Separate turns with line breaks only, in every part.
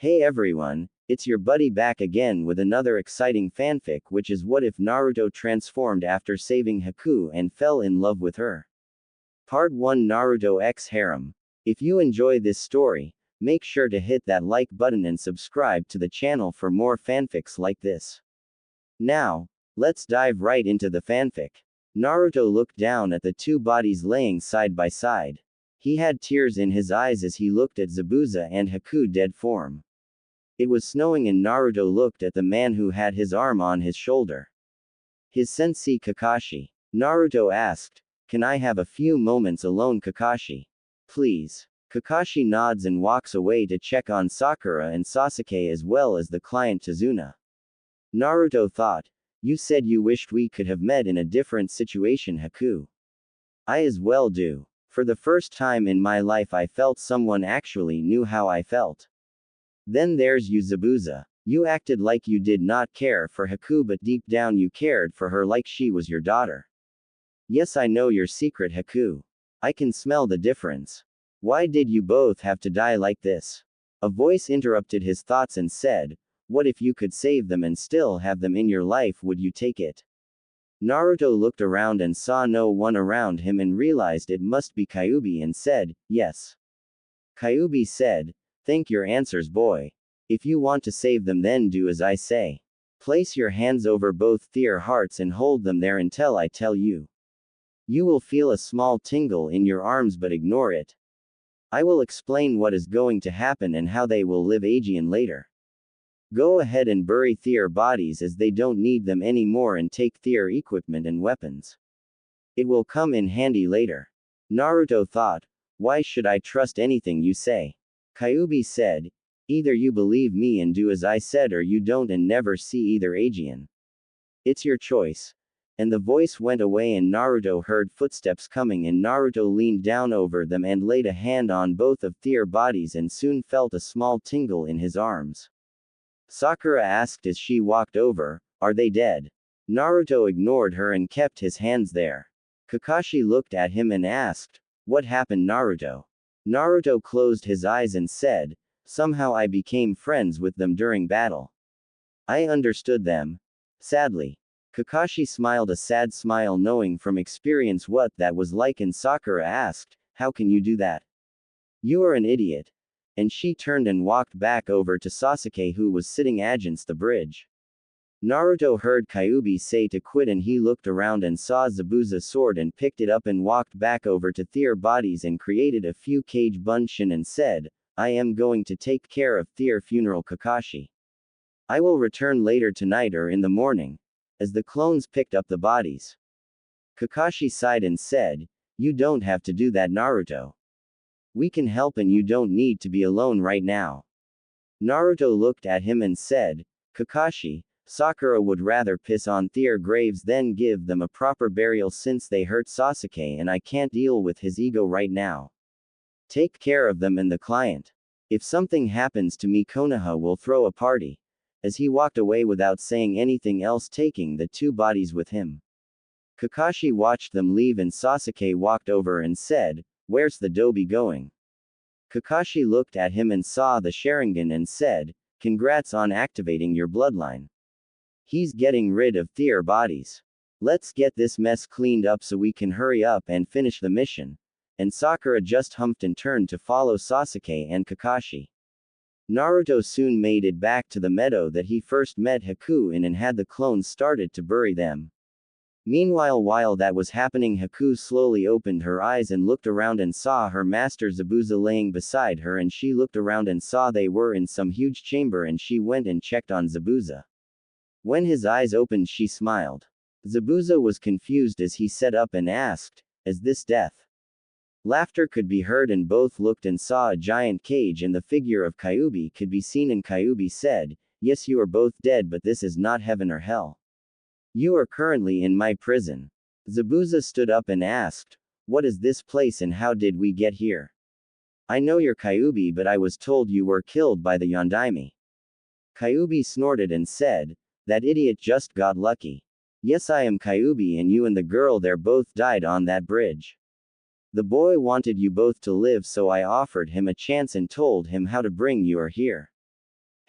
Hey everyone, it's your buddy back again with another exciting fanfic, which is what if Naruto transformed after saving Haku and fell in love with her. Part 1 Naruto X Harem. If you enjoy this story, make sure to hit that like button and subscribe to the channel for more fanfics like this. Now, let's dive right into the fanfic. Naruto looked down at the two bodies laying side by side. He had tears in his eyes as he looked at Zabuza and Haku dead form. It was snowing and Naruto looked at the man who had his arm on his shoulder. His sensei Kakashi. Naruto asked, "Can I have a few moments alone, Kakashi? Please." Kakashi nods and walks away to check on Sakura and Sasuke as well as the client Tazuna. Naruto thought, "You said you wished we could have met in a different situation, Haku. I as well do. For the first time in my life I felt someone actually knew how I felt. Then there's you, Zabuza. You acted like you did not care for Haku, but deep down you cared for her like she was your daughter. Yes, I know your secret, Haku. I can smell the difference. Why did you both have to die like this?" A voice interrupted his thoughts and said, "What if you could save them and still have them in your life, would you take it?" Naruto looked around and saw no one around him and realized it must be Kyuubi and said, "Yes." Kyuubi said, "Think your answers, boy. If you want to save them, then do as I say. Place your hands over both their hearts and hold them there until I tell you. You will feel a small tingle in your arms, but ignore it. I will explain what is going to happen and how they will live Aegean later. Go ahead and bury their bodies as they don't need them anymore and take their equipment and weapons. It will come in handy later." Naruto thought, "Why should I trust anything you say?" Kyuubi said, "Either you believe me and do as I said, or you don't and never see either Aegean. It's your choice." And the voice went away and Naruto heard footsteps coming and Naruto leaned down over them and laid a hand on both of their bodies and soon felt a small tingle in his arms. Sakura asked as she walked over, "Are they dead?" Naruto ignored her and kept his hands there. Kakashi looked at him and asked, "What happened, Naruto?" Naruto closed his eyes and said, "Somehow I became friends with them during battle. I understood them. Sadly." Kakashi smiled a sad smile knowing from experience what that was like and Sakura asked, "How can you do that? You are an idiot." And she turned and walked back over to Sasuke who was sitting against the bridge. Naruto heard Kyuubi say to quit and he looked around and saw Zabuza's sword and picked it up and walked back over to their bodies and created a few kage bunshin and said, "I am going to take care of their funeral, Kakashi. I will return later tonight or in the morning." As the clones picked up the bodies, Kakashi sighed and said, "You don't have to do that, Naruto. We can help and you don't need to be alone right now." Naruto looked at him and said, "Kakashi, Sakura would rather piss on their graves than give them a proper burial since they hurt Sasuke and I can't deal with his ego right now. Take care of them and the client. If something happens to me, Konoha will throw a party." As he walked away without saying anything else, taking the two bodies with him. Kakashi watched them leave and Sasuke walked over and said, "Where's the Dobi going?" Kakashi looked at him and saw the Sharingan and said, "Congrats on activating your bloodline. He's getting rid of their bodies. Let's get this mess cleaned up so we can hurry up and finish the mission." And Sakura just humped and turned to follow Sasuke and Kakashi. Naruto soon made it back to the meadow that he first met Haku in and had the clones started to bury them. Meanwhile, while that was happening, Haku slowly opened her eyes and looked around and saw her master Zabuza laying beside her, and she looked around and saw they were in some huge chamber and she went and checked on Zabuza. When his eyes opened, she smiled. Zabuza was confused as he sat up and asked, "Is this death?" Laughter could be heard and both looked and saw a giant cage and the figure of Kyuubi could be seen, and Kyuubi said, "Yes, you are both dead, but this is not heaven or hell. You are currently in my prison." Zabuza stood up and asked, "What is this place and how did we get here? I know you're Kyuubi, but I was told you were killed by the Yondaime." Kyuubi snorted and said, "That idiot just got lucky. Yes, I am Kyuubi, and you and the girl there both died on that bridge. The boy wanted you both to live, so I offered him a chance and told him how to bring you here.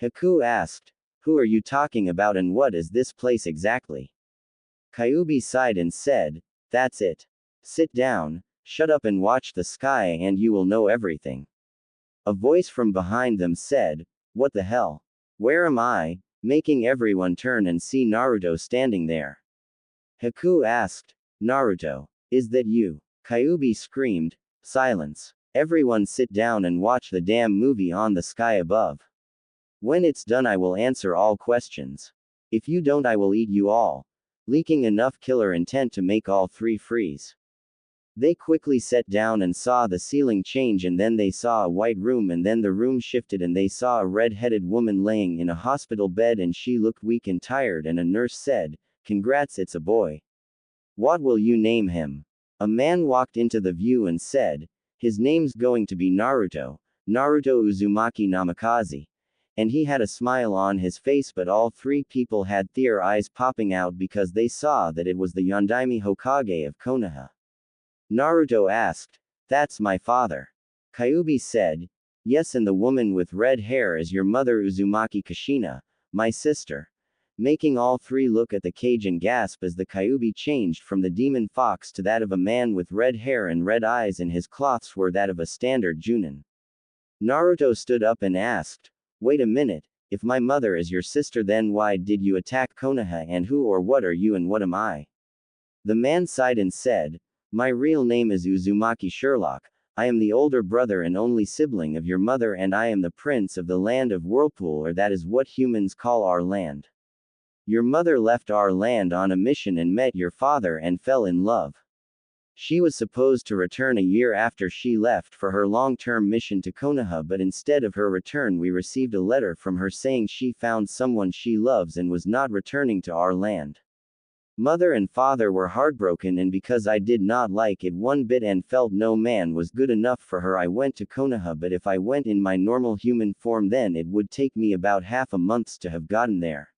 Haku asked, "Who are you talking about and what is this place exactly?" Kyuubi sighed and said, "That's it. Sit down, shut up and watch the sky and you will know everything." A voice from behind them said, "What the hell? Where am I?" making everyone turn and see Naruto standing there. Haku asked, "Naruto, is that you?" Kyuubi screamed, "Silence. Everyone sit down and watch the damn movie on the sky above. When it's done I will answer all questions. If you don't I will eat you all." Leaking enough killer intent to make all three freeze. They quickly sat down and saw the ceiling change and then they saw a white room and then the room shifted and they saw a red-headed woman laying in a hospital bed and she looked weak and tired and a nurse said, "Congrats, it's a boy. What will you name him?" A man walked into the view and said, "His name's going to be Naruto, Naruto Uzumaki Namikaze." And he had a smile on his face but all three people had their eyes popping out because they saw that it was the Yondaime Hokage of Konoha. Naruto asked, "That's my father." Kyuubi said, "Yes, and the woman with red hair is your mother Uzumaki Kushina, my sister." Making all three look at the cage and gasp as the Kyuubi changed from the demon fox to that of a man with red hair and red eyes and his cloths were that of a standard Junin. Naruto stood up and asked, "Wait a minute, if my mother is your sister then why did you attack Konoha and who or what are you and what am I?" The man sighed and said, "My real name is Uzumaki Sherlock, I am the older brother and only sibling of your mother and I am the prince of the land of Whirlpool or that is what humans call our land. Your mother left our land on a mission and met your father and fell in love. She was supposed to return a year after she left for her long-term mission to Konoha but instead of her return we received a letter from her saying she found someone she loves and was not returning to our land. Mother and father were heartbroken and because I did not like it one bit and felt no man was good enough for her I went to Konoha but if I went in my normal human form then it would take me about half a month to have gotten there.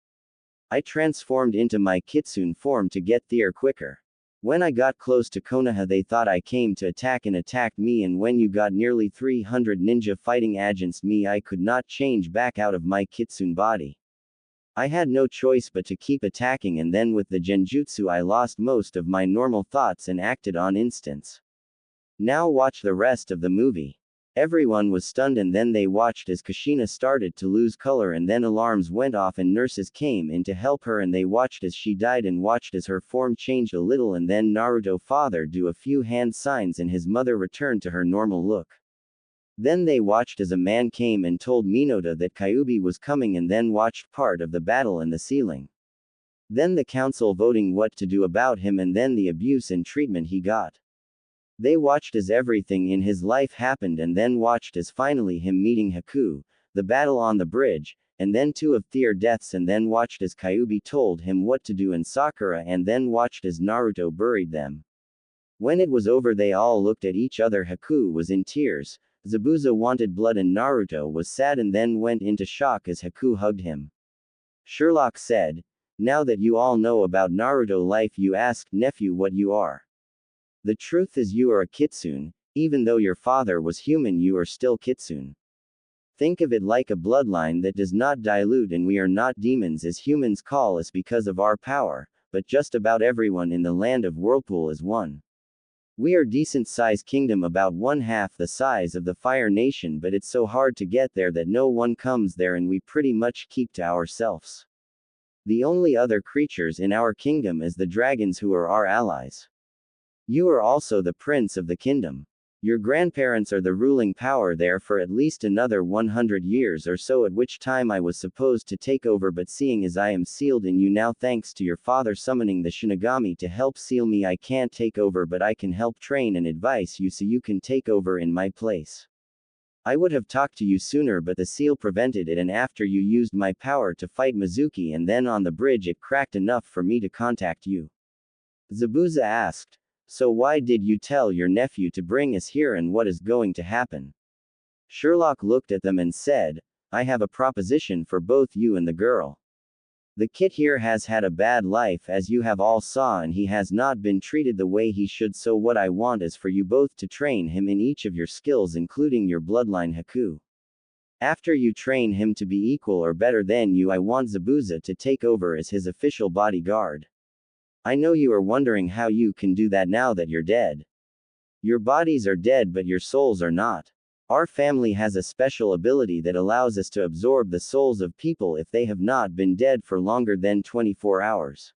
I transformed into my kitsune form to get there quicker. When I got close to Konoha they thought I came to attack and attacked me and when you got nearly 300 ninja fighting against me I could not change back out of my kitsune body. I had no choice but to keep attacking and then with the genjutsu I lost most of my normal thoughts and acted on instants. Now watch the rest of the movie. Everyone was stunned and then they watched as Kushina started to lose color and then alarms went off and nurses came in to help her and they watched as she died and watched as her form changed a little and then Naruto father do a few hand signs and his mother returned to her normal look. Then they watched as a man came and told Minota that Kyuubi was coming and then watched part of the battle in the ceiling. Then the council voting what to do about him and then the abuse and treatment he got. They watched as everything in his life happened and then watched as finally him meeting Haku, the battle on the bridge, and then two of their deaths and then watched as Kyuubi told him what to do in Sakura and then watched as Naruto buried them. When it was over they all looked at each other. Haku was in tears, Zabuza wanted blood and Naruto was sad and then went into shock as Haku hugged him. Sherlock said, "Now that you all know about Naruto life you asked nephew what you are. The truth is you are a kitsune, even though your father was human you are still kitsune. Think of it like a bloodline that does not dilute and we are not demons as humans call us because of our power, but just about everyone in the land of Whirlpool is one. We are decent size kingdom about 1/2 the size of the Fire Nation but it's so hard to get there that no one comes there and we pretty much keep to ourselves. The only other creatures in our kingdom is the dragons who are our allies. You are also the prince of the kingdom. Your grandparents are the ruling power there for at least another 100 years or so at which time I was supposed to take over but seeing as I am sealed in you now thanks to your father summoning the Shinigami to help seal me I can't take over but I can help train and advise you so you can take over in my place. I would have talked to you sooner but the seal prevented it and after you used my power to fight Mizuki and then on the bridge it cracked enough for me to contact you." Zabuza asked, "So why did you tell your nephew to bring us here and what is going to happen?" Sherlock looked at them and said, "I have a proposition for both you and the girl. The kid here has had a bad life as you have all saw and he has not been treated the way he should so what I want is for you both to train him in each of your skills including your bloodline Haku. After you train him to be equal or better than you, I want Zabuza to take over as his official bodyguard. I know you are wondering how you can do that now that you're dead. Your bodies are dead but your souls are not. Our family has a special ability that allows us to absorb the souls of people if they have not been dead for longer than 24 hours.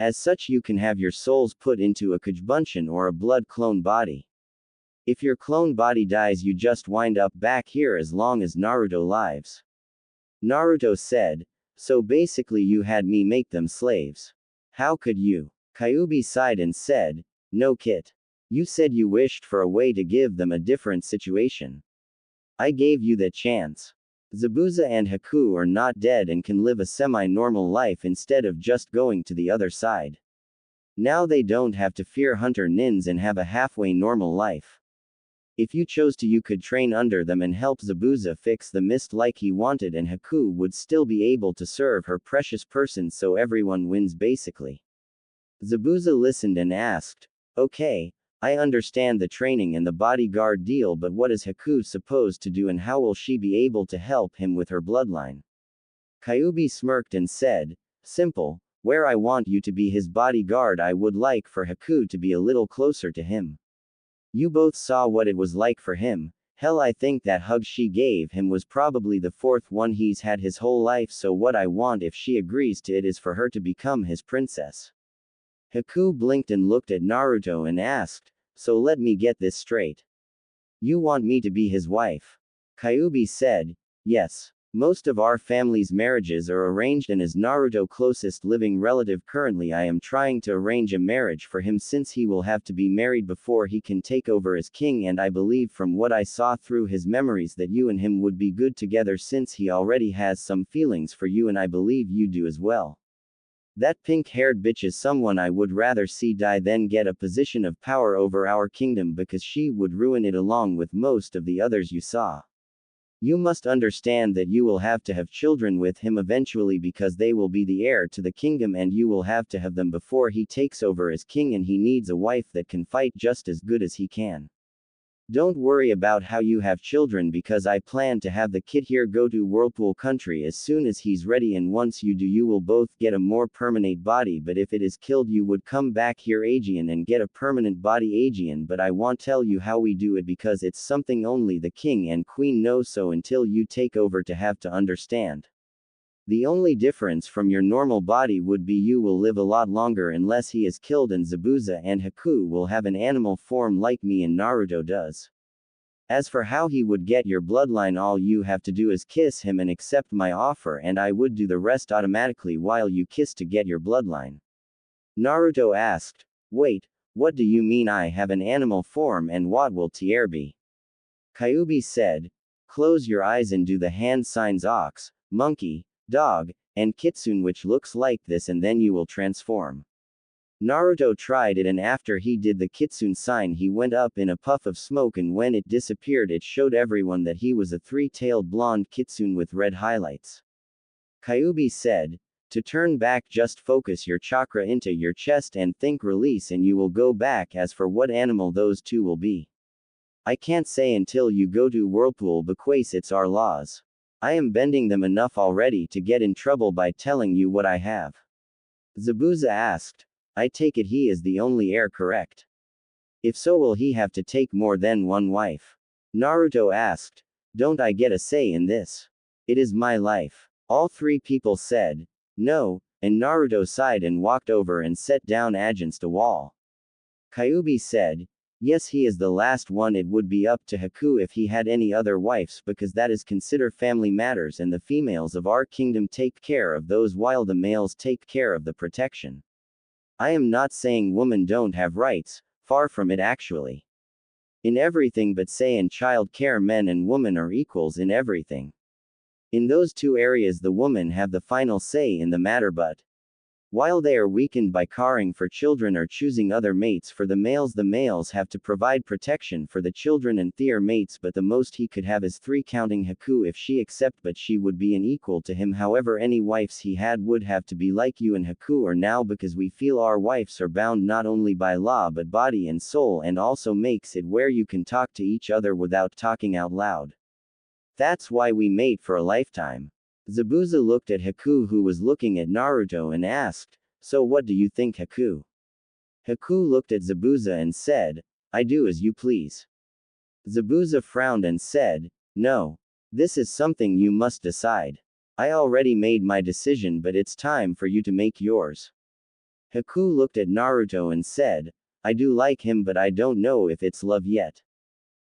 As such, you can have your souls put into a Kujbunshin or a blood clone body. If your clone body dies, you just wind up back here as long as Naruto lives. Naruto said, so basically you had me make them slaves. How could you? Kyuubi sighed and said, no Kit. You said you wished for a way to give them a different situation. I gave you that chance. Zabuza and Haku are not dead and can live a semi-normal life instead of just going to the other side. Now they don't have to fear hunter nins and have a halfway normal life. If you chose to, you could train under them and help Zabuza fix the mist like he wanted, and Haku would still be able to serve her precious person, so everyone wins basically. Zabuza listened and asked, okay, I understand the training and the bodyguard deal, but what is Haku supposed to do and how will she be able to help him with her bloodline? Kyuubi smirked and said, simple, where I want you to be his bodyguard, I would like for Haku to be a little closer to him. You both saw what it was like for him. Hell, I think that hug she gave him was probably the fourth one he's had his whole life, so what I want, if she agrees to it, is for her to become his princess. Haku blinked and looked at Naruto and asked, so let me get this straight. You want me to be his wife? Kyuubi said, yes. Most of our family's marriages are arranged, and as Naruto's closest living relative currently, I am trying to arrange a marriage for him since he will have to be married before he can take over as king, and I believe from what I saw through his memories that you and him would be good together since he already has some feelings for you and I believe you do as well. That pink-haired bitch is someone I would rather see die than get a position of power over our kingdom, because she would ruin it along with most of the others you saw. You must understand that you will have to have children with him eventually, because they will be the heir to the kingdom and you will have to have them before he takes over as king, and he needs a wife that can fight just as good as he can. Don't worry about how you have children, because I plan to have the kid here go to Whirlpool Country as soon as he's ready, and once you do, you will both get a more permanent body, but if it is killed you would come back here Aegean and get a permanent body Aegean, but I won't tell you how we do it because it's something only the king and queen know, so until you take over to have to understand. The only difference from your normal body would be you will live a lot longer unless he is killed, and Zabuza and Haku will have an animal form like me and Naruto does. As for how he would get your bloodline, all you have to do is kiss him and accept my offer, and I would do the rest automatically while you kiss to get your bloodline. Naruto asked, wait, what do you mean I have an animal form, and what will Tier be? Kyuubi said, close your eyes and do the hand signs ox, monkey, dog, and kitsune, which looks like this, and then you will transform. Naruto tried it, and after he did the kitsune sign he went up in a puff of smoke, and when it disappeared it showed everyone that he was a three-tailed blonde kitsune with red highlights. Kyuubi said, to turn back just focus your chakra into your chest and think release and you will go back. As for what animal those two will be, I can't say until you go to Whirlpool because it's our laws. I am bending them enough already to get in trouble by telling you what I have. Zabuza asked, I take it he is the only heir, correct? If so, will he have to take more than one wife? Naruto asked, don't I get a say in this? It is my life. All three people said, no, and Naruto sighed and walked over and sat down against a wall. Kyuubi said, yes, he is the last one. It would be up to Haku if he had any other wives, because that is considered family matters, and the females of our kingdom take care of those while the males take care of the protection. I am not saying women don't have rights, far from it actually. In everything but say in child care, men and women are equals in everything. In those two areas the women have the final say in the matter, but while they are weakened by caring for children or choosing other mates for the males have to provide protection for the children and their mates, but the most he could have is 3 counting Haku if she accept, but she would be an equal to him. However, any wives he had would have to be like you and Haku are now, because we feel our wives are bound not only by law but body and soul, and also makes it where you can talk to each other without talking out loud. That's why we mate for a lifetime. Zabuza looked at Haku, who was looking at Naruto, and asked, "So what do you think, Haku?" Haku looked at Zabuza and said, "I do as you please." Zabuza frowned and said, "No. This is something you must decide. I already made my decision, but it's time for you to make yours." Haku looked at Naruto and said, "I do like him, but I don't know if it's love yet.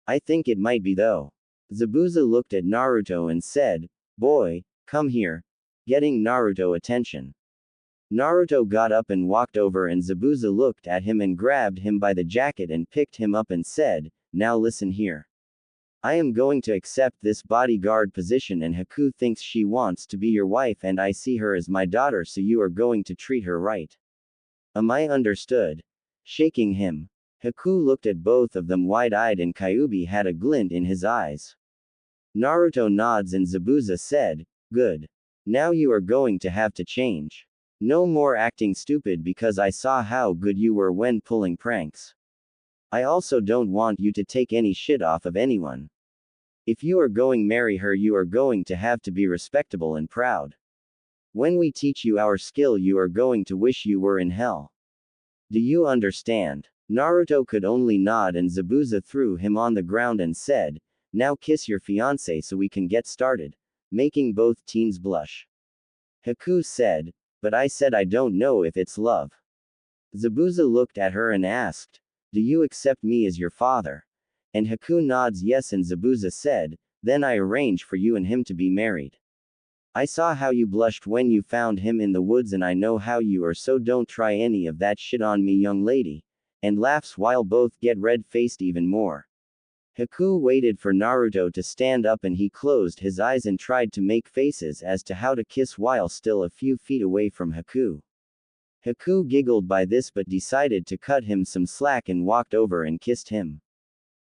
I think it might be though." Zabuza looked at Naruto and said, "Boy, come here." Getting Naruto attention. Naruto got up and walked over, and Zabuza looked at him and grabbed him by the jacket and picked him up and said, "Now listen here. I am going to accept this bodyguard position, and Haku thinks she wants to be your wife, and I see her as my daughter, so you are going to treat her right. Am I understood?" Shaking him. Haku looked at both of them wide-eyed, and Kyuubi had a glint in his eyes. Naruto nods and Zabuza said, "Good. Now you are going to have to change. No more acting stupid, because I saw how good you were when pulling pranks. I also don't want you to take any shit off of anyone. If you are going marry her, you are going to have to be respectable and proud. When we teach you our skill, you are going to wish you were in hell. Do you understand?" Naruto could only nod, and Zabuza threw him on the ground and said, "Now kiss your fiancé so we can get started," making both teens blush. Haku said, "But I said I don't know if it's love." Zabuza looked at her and asked, "Do you accept me as your father?" And Haku nods yes, and Zabuza said, "Then I arrange for you and him to be married. I saw how you blushed when you found him in the woods, and I know how you are, so don't try any of that shit on me, young lady," and laughs while both get red-faced even more. Haku waited for Naruto to stand up, and he closed his eyes and tried to make faces as to how to kiss while still a few feet away from Haku. Haku giggled by this but decided to cut him some slack and walked over and kissed him.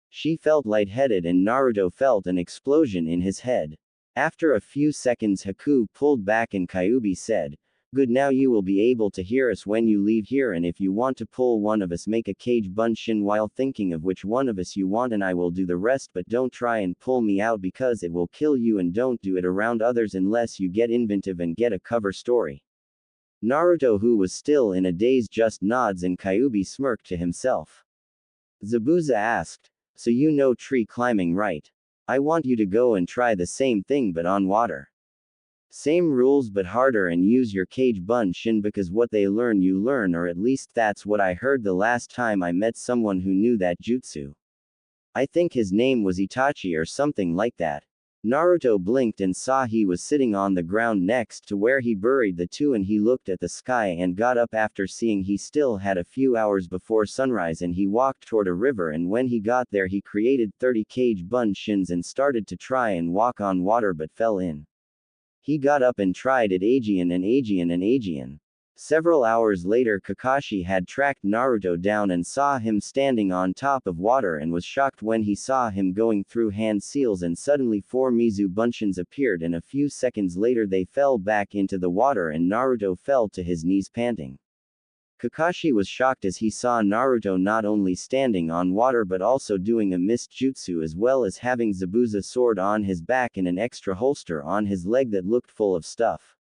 She felt lightheaded, and Naruto felt an explosion in his head. After a few seconds, Haku pulled back and Kyuubi said, "Good, now you will be able to hear us when you leave here, and if you want to pull one of us, make a cage bunshin while thinking of which one of us you want, and I will do the rest, but don't try and pull me out because it will kill you, and don't do it around others unless you get inventive and get a cover story." Naruto, who was still in a daze, just nods, and Kyuubi smirked to himself. Zabuza asked, "So you know tree climbing, right? I want you to go and try the same thing but on water. Same rules but harder, and use your cage bunshin, because what they learn you learn, or at least that's what I heard the last time I met someone who knew that jutsu. I think his name was Itachi or something like that." Naruto blinked and saw he was sitting on the ground next to where he buried the two, and he looked at the sky and got up after seeing he still had a few hours before sunrise, and he walked toward a river, and when he got there he created 30 cage bunshins and started to try and walk on water but fell in. He got up and tried it again and again and again. Several hours later, Kakashi had tracked Naruto down and saw him standing on top of water, and was shocked when he saw him going through hand seals, and suddenly 4 Mizu bunshins appeared, and a few seconds later they fell back into the water and Naruto fell to his knees panting. Kakashi was shocked as he saw Naruto not only standing on water but also doing a mist jutsu, as well as having Zabuza's sword on his back and an extra holster on his leg that looked full of stuff.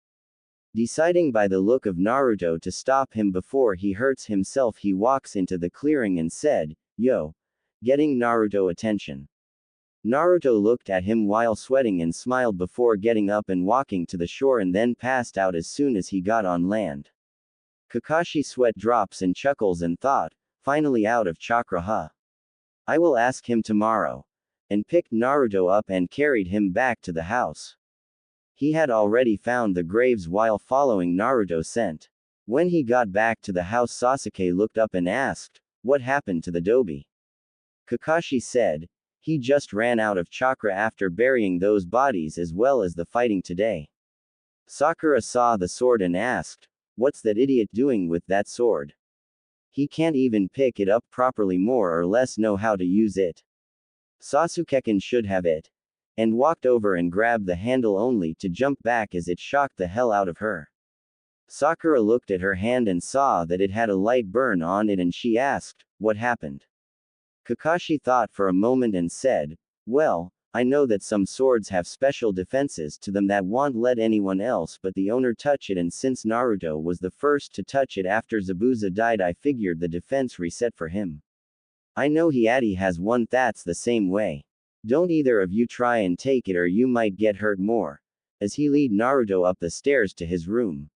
Deciding by the look of Naruto to stop him before he hurts himself, he walks into the clearing and said, "Yo." Getting Naruto attention. Naruto looked at him while sweating and smiled before getting up and walking to the shore, and then passed out as soon as he got on land. Kakashi sweat drops and chuckles and thought, "Finally out of chakra, huh? I will ask him tomorrow," and picked Naruto up and carried him back to the house. He had already found the graves while following Naruto's scent. When he got back to the house, Sasuke looked up and asked, "What happened to the Dobi?" Kakashi said, "He just ran out of chakra after burying those bodies as well as the fighting today." Sakura saw the sword and asked, "What's that idiot doing with that sword? He can't even pick it up properly, more or less know how to use it. Sasuke-kun should have it." And walked over and grabbed the handle only to jump back as it shocked the hell out of her. Sakura looked at her hand and saw that it had a light burn on it, and she asked, "What happened?" Kakashi thought for a moment and said, "Well, I know that some swords have special defenses to them that won't let anyone else but the owner touch it, and since Naruto was the first to touch it after Zabuza died, I figured the defense reset for him. I know Hiati has one that's the same way. Don't either of you try and take it or you might get hurt more. As he led Naruto up the stairs to his room.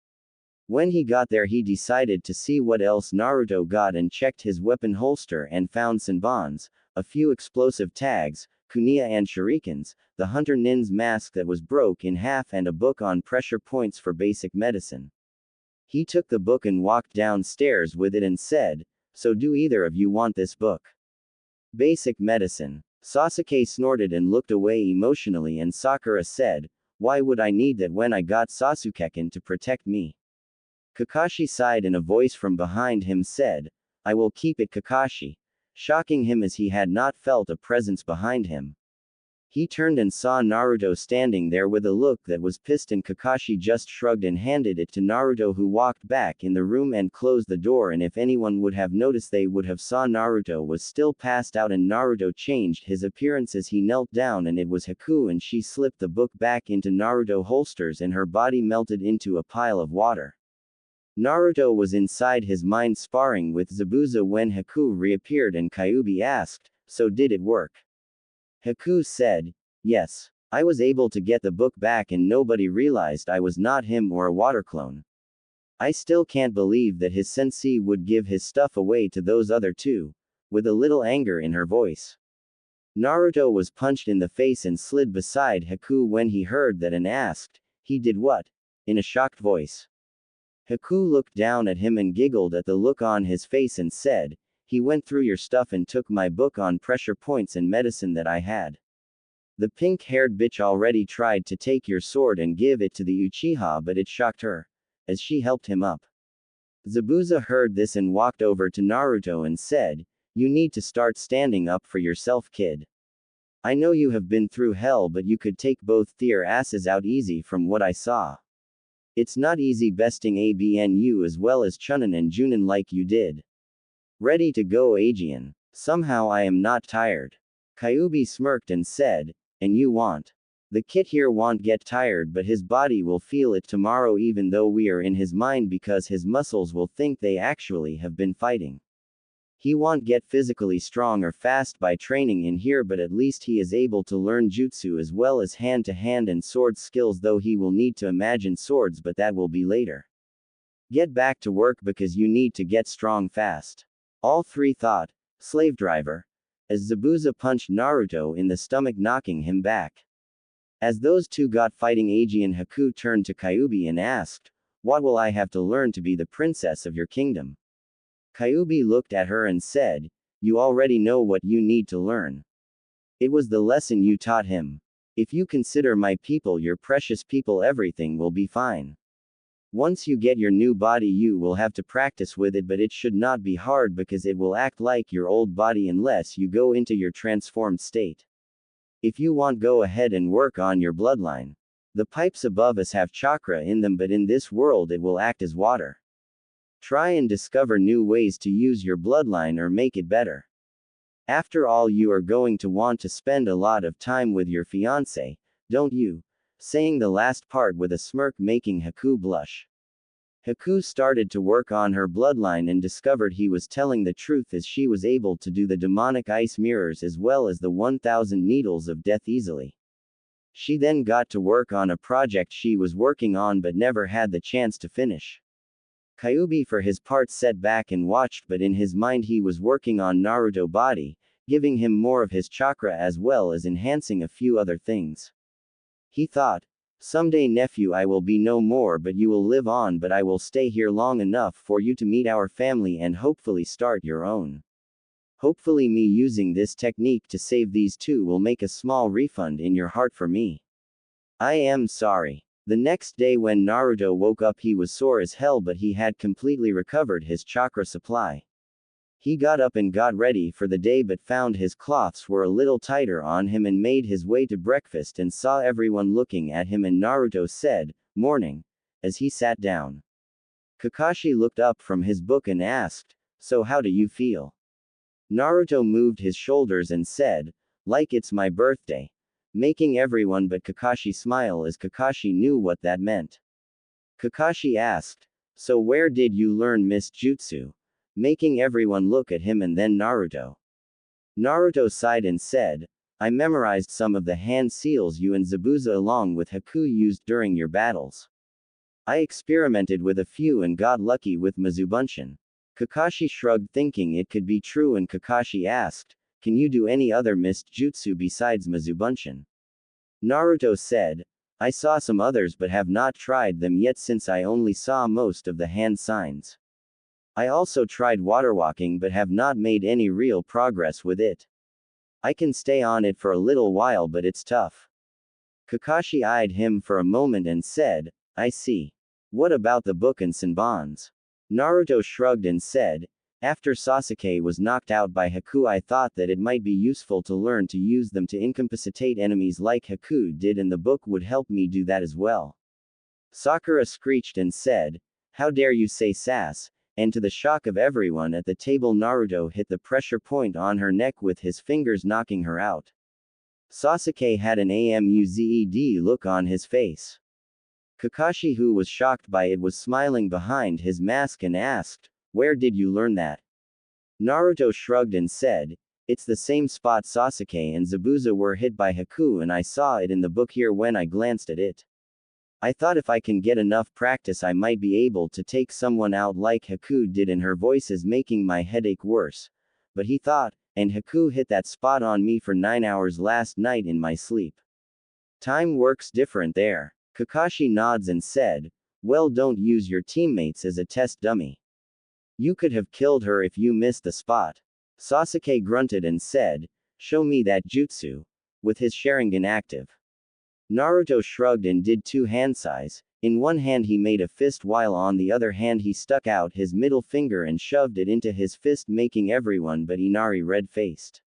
When he got there, he decided to see what else Naruto got and checked his weapon holster and found senbons, a few explosive tags, kunai and shurikens, the hunter nin's mask that was broke in half, and a book on pressure points for basic medicine. He took the book and walked downstairs with it and said, "So do either of you want this book?" Basic medicine. Sasuke snorted and looked away emotionally, and Sakura said, "Why would I need that when I got Sasuke-kun to protect me?" Kakashi sighed and a voice from behind him said, "I will keep it, Kakashi," shocking him as he had not felt a presence behind him. He turned and saw Naruto standing there with a look that was pissed, and Kakashi just shrugged and handed it to Naruto, who walked back in the room and closed the door, and if anyone would have noticed they would have saw Naruto was still passed out, and Naruto changed his appearance as he knelt down, and it was Haku, and she slipped the book back into Naruto holsters and her body melted into a pile of water. Naruto was inside his mind sparring with Zabuza when Haku reappeared, and Kyuubi asked, "So did it work?" Haku said, "Yes. I was able to get the book back and nobody realized I was not him or a water clone. I still can't believe that his sensei would give his stuff away to those other two," with a little anger in her voice. Naruto was punched in the face and slid beside Haku when he heard that and asked, "He did what?" in a shocked voice. Haku looked down at him and giggled at the look on his face and said, "He went through your stuff and took my book on pressure points and medicine that I had. The pink-haired bitch already tried to take your sword and give it to the Uchiha, but it shocked her," as she helped him up. Zabuza heard this and walked over to Naruto and said, "You need to start standing up for yourself, kid. I know you have been through hell, but you could take both their asses out easy from what I saw. It's not easy besting ABNU as well as Chunin and Junin like you did. Ready to go, Aegean. Somehow I am not tired." Kyuubi smirked and said, "And you won't. The kid here won't get tired, but his body will feel it tomorrow even though we are in his mind, because his muscles will think they actually have been fighting. He won't get physically strong or fast by training in here, but at least he is able to learn jutsu as well as hand-to-hand and sword skills, though he will need to imagine swords, but that will be later. Get back to work because you need to get strong fast." All three thought, "Slave driver," as Zabuza punched Naruto in the stomach, knocking him back. As those two got fighting, Aegean Haku turned to Kyuubi and asked, "What will I have to learn to be the princess of your kingdom?" Kyuubi looked at her and said, "You already know what you need to learn. It was the lesson you taught him. If you consider my people your precious people, everything will be fine. Once you get your new body, you will have to practice with it, but it should not be hard because it will act like your old body unless you go into your transformed state. If you want, go ahead and work on your bloodline. The pipes above us have chakra in them, but in this world it will act as water. Try and discover new ways to use your bloodline or make it better. After all, you are going to want to spend a lot of time with your fiancé, don't you?" saying the last part with a smirk, making Haku blush. Haku started to work on her bloodline and discovered he was telling the truth, as she was able to do the demonic ice mirrors as well as the 1000 needles of death easily. She then got to work on a project she was working on but never had the chance to finish. Kyuubi for his part sat back and watched, but in his mind he was working on Naruto body, giving him more of his chakra as well as enhancing a few other things. He thought, "Someday, nephew, I will be no more, but you will live on, but I will stay here long enough for you to meet our family and hopefully start your own. Hopefully me using this technique to save these two will make a small refund in your heart for me. I am sorry." The next day when Naruto woke up, he was sore as hell, but he had completely recovered his chakra supply. He got up and got ready for the day, but found his cloths were a little tighter on him and made his way to breakfast and saw everyone looking at him, and Naruto said, "Morning," as he sat down. Kakashi looked up from his book and asked, "So how do you feel?" Naruto moved his shoulders and said, "Like it's my birthday. making everyone but Kakashi smile as Kakashi knew what that meant. Kakashi asked, "So where did you learn Mist Jutsu?" making everyone look at him and then Naruto. Naruto sighed and said, "I memorized some of the hand seals you and Zabuza along with Haku used during your battles. I experimented with a few and got lucky with Mizubunshin." Kakashi shrugged thinking it could be true and Kakashi asked, "Can you do any other Mist Jutsu besides Mizubunshin?" Naruto said, "I saw some others but have not tried them yet since I only saw most of the hand signs. I also tried water walking but have not made any real progress with it. I can stay on it for a little while but it's tough." Kakashi eyed him for a moment and said, "I see. What about the book and Senbons?" Naruto shrugged and said, "After Sasuke was knocked out by Haku I thought that it might be useful to learn to use them to incapacitate enemies like Haku did and the book would help me do that as well." Sakura screeched and said, "How dare you say sass," and to the shock of everyone at the table Naruto hit the pressure point on her neck with his fingers knocking her out. Sasuke had an amused look on his face. Kakashi, who was shocked by it, was smiling behind his mask and asked, "Where did you learn that?" Naruto shrugged and said, "It's the same spot Sasuke and Zabuza were hit by Haku and I saw it in the book here when I glanced at it. I thought if I can get enough practice I might be able to take someone out like Haku did," and her voice is making my headache worse. But he thought, "And Haku hit that spot on me for 9 hours last night in my sleep. Time works different there." Kakashi nods and said, "Well, don't use your teammates as a test dummy. You could have killed her if you missed the spot." Sasuke grunted and said, "Show me that jutsu," with his Sharingan active. Naruto shrugged and did 2 hand size. In one hand he made a fist while on the other hand he stuck out his middle finger and shoved it into his fist, making everyone but Inari red-faced.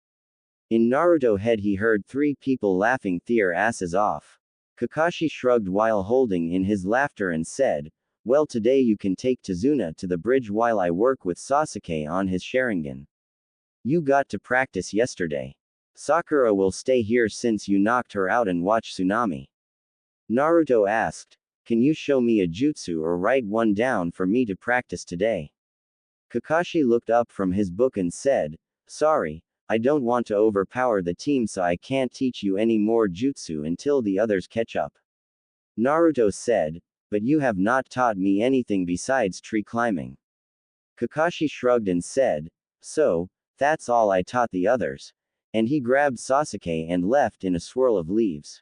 In Naruto head he heard 3 people laughing their asses off. Kakashi shrugged while holding in his laughter and said, "Well, today you can take Tazuna to the bridge while I work with Sasuke on his Sharingan. You got to practice yesterday. Sakura will stay here since you knocked her out and watch Tsunami." Naruto asked, "Can you show me a jutsu or write one down for me to practice today?" Kakashi looked up from his book and said, "Sorry, I don't want to overpower the team so I can't teach you any more jutsu until the others catch up." Naruto said, "But you have not taught me anything besides tree climbing." Kakashi shrugged and said, "So, that's all I taught the others." And he grabbed Sasuke and left in a swirl of leaves.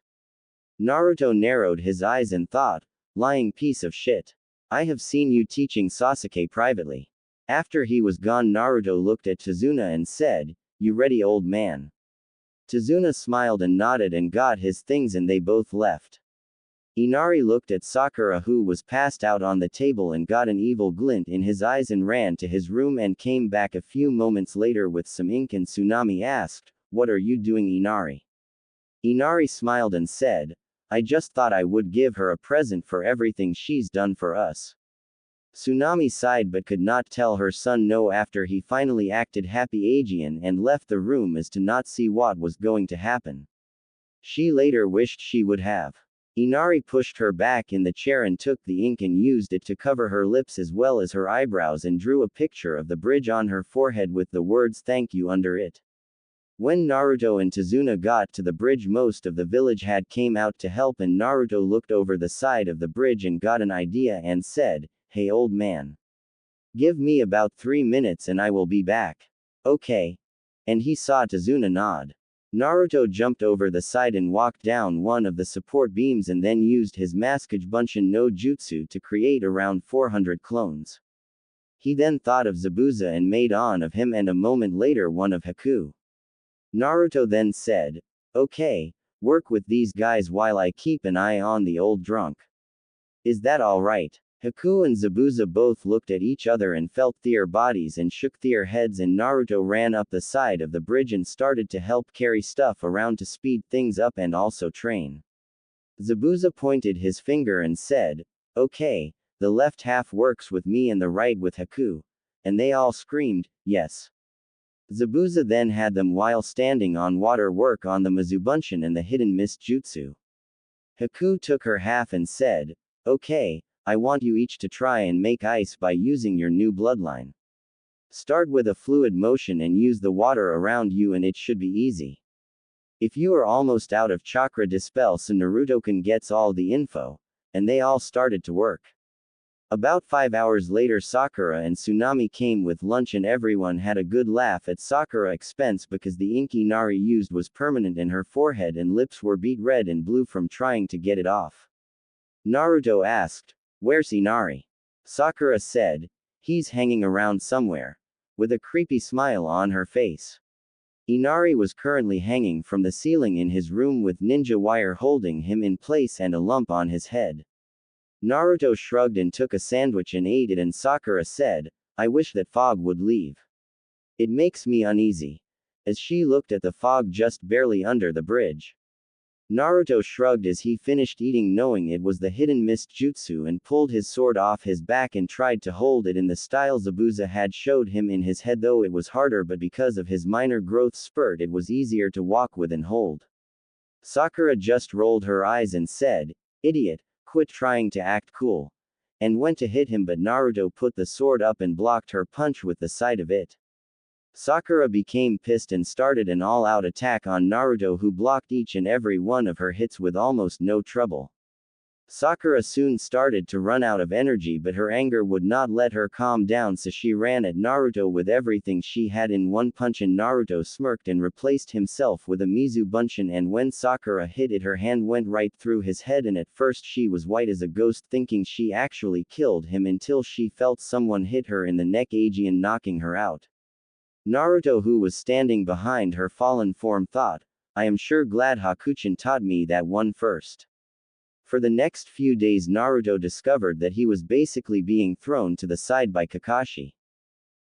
Naruto narrowed his eyes and thought, "Lying piece of shit. I have seen you teaching Sasuke privately." After he was gone Naruto looked at Tazuna and said, "You ready, old man?" Tazuna smiled and nodded and got his things and they both left. Inari looked at Sakura, who was passed out on the table, and got an evil glint in his eyes and ran to his room and came back a few moments later with some ink, and Tsunami asked, "What are you doing, Inari?" Inari smiled and said, "I just thought I would give her a present for everything she's done for us." Tsunami sighed but could not tell her son no after he finally acted happy Aegean and left the room as to not see what was going to happen. She later wished she would have. Inari pushed her back in the chair and took the ink and used it to cover her lips as well as her eyebrows and drew a picture of the bridge on her forehead with the words "Thank you" under it. When Naruto and Tazuna got to the bridge most of the village had came out to help, and Naruto looked over the side of the bridge and got an idea and said, "Hey, old man. Give me about 3 minutes and I will be back." "Okay." And he saw Tazuna nod. Naruto jumped over the side and walked down one of the support beams and then used his Bunshin no Jutsu to create around 400 clones. He then thought of Zabuza and made on of him, and a moment later one of Haku. Naruto then said, "Okay, work with these guys while I keep an eye on the old drunk. Is that alright?" Haku and Zabuza both looked at each other and felt their bodies and shook their heads, and Naruto ran up the side of the bridge and started to help carry stuff around to speed things up and also train. Zabuza pointed his finger and said, "Okay, the left half works with me and the right with Haku." And they all screamed, "Yes." Zabuza then had them while standing on water work on the Mizubunshin and the hidden mist jutsu. Haku took her half and said, "Okay, I want you each to try and make ice by using your new bloodline. Start with a fluid motion and use the water around you and it should be easy. If you are almost out of chakra dispel so Naruto-kun gets all the info." And they all started to work. About 5 hours later Sakura and Tsunami came with lunch and everyone had a good laugh at Sakura's expense because the ink Inari used was permanent and her forehead and lips were beet red and blue from trying to get it off. Naruto asked, "Where's Inari?" Sakura said, "He's hanging around somewhere," with a creepy smile on her face. Inari was currently hanging from the ceiling in his room with ninja wire holding him in place and a lump on his head. Naruto shrugged and took a sandwich and ate it and Sakura said, "I wish that fog would leave. It makes me uneasy," as she looked at the fog just barely under the bridge. Naruto shrugged as he finished eating knowing it was the hidden mist jutsu and pulled his sword off his back and tried to hold it in the style Zabuza had showed him in his head though it was harder but because of his minor growth spurt it was easier to walk with and hold. Sakura just rolled her eyes and said, "Idiot, quit trying to act cool," and went to hit him but Naruto put the sword up and blocked her punch with the side of it. Sakura became pissed and started an all-out attack on Naruto who blocked each and every one of her hits with almost no trouble. Sakura soon started to run out of energy but her anger would not let her calm down so she ran at Naruto with everything she had in one punch and Naruto smirked and replaced himself with a Mizubunshin and when Sakura hit it her hand went right through his head and at first she was white as a ghost thinking she actually killed him until she felt someone hit her in the neck Aegean knocking her out. Naruto who was standing behind her fallen form thought, "I am sure glad Hakuchin taught me that one first." For the next few days Naruto discovered that he was basically being thrown to the side by Kakashi.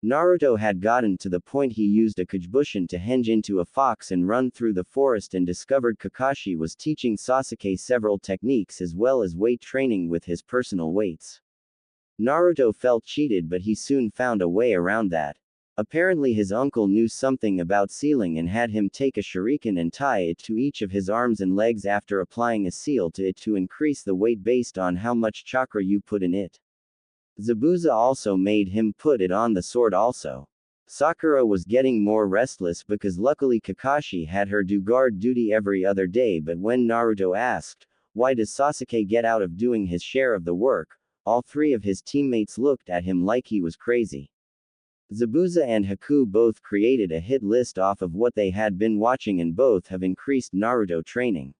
Naruto had gotten to the point he used a Kujibushin to henge into a fox and run through the forest and discovered Kakashi was teaching Sasuke several techniques as well as weight training with his personal weights. Naruto felt cheated but he soon found a way around that. Apparently his uncle knew something about sealing and had him take a shuriken and tie it to each of his arms and legs after applying a seal to it to increase the weight based on how much chakra you put in it. Zabuza also made him put it on the sword also. Sakura was getting more restless because luckily Kakashi had her do guard duty every other day but when Naruto asked, "Why does Sasuke get out of doing his share of the work?" all three of his teammates looked at him like he was crazy. Zabuza and Haku both created a hit list off of what they had been watching and both have increased Naruto training.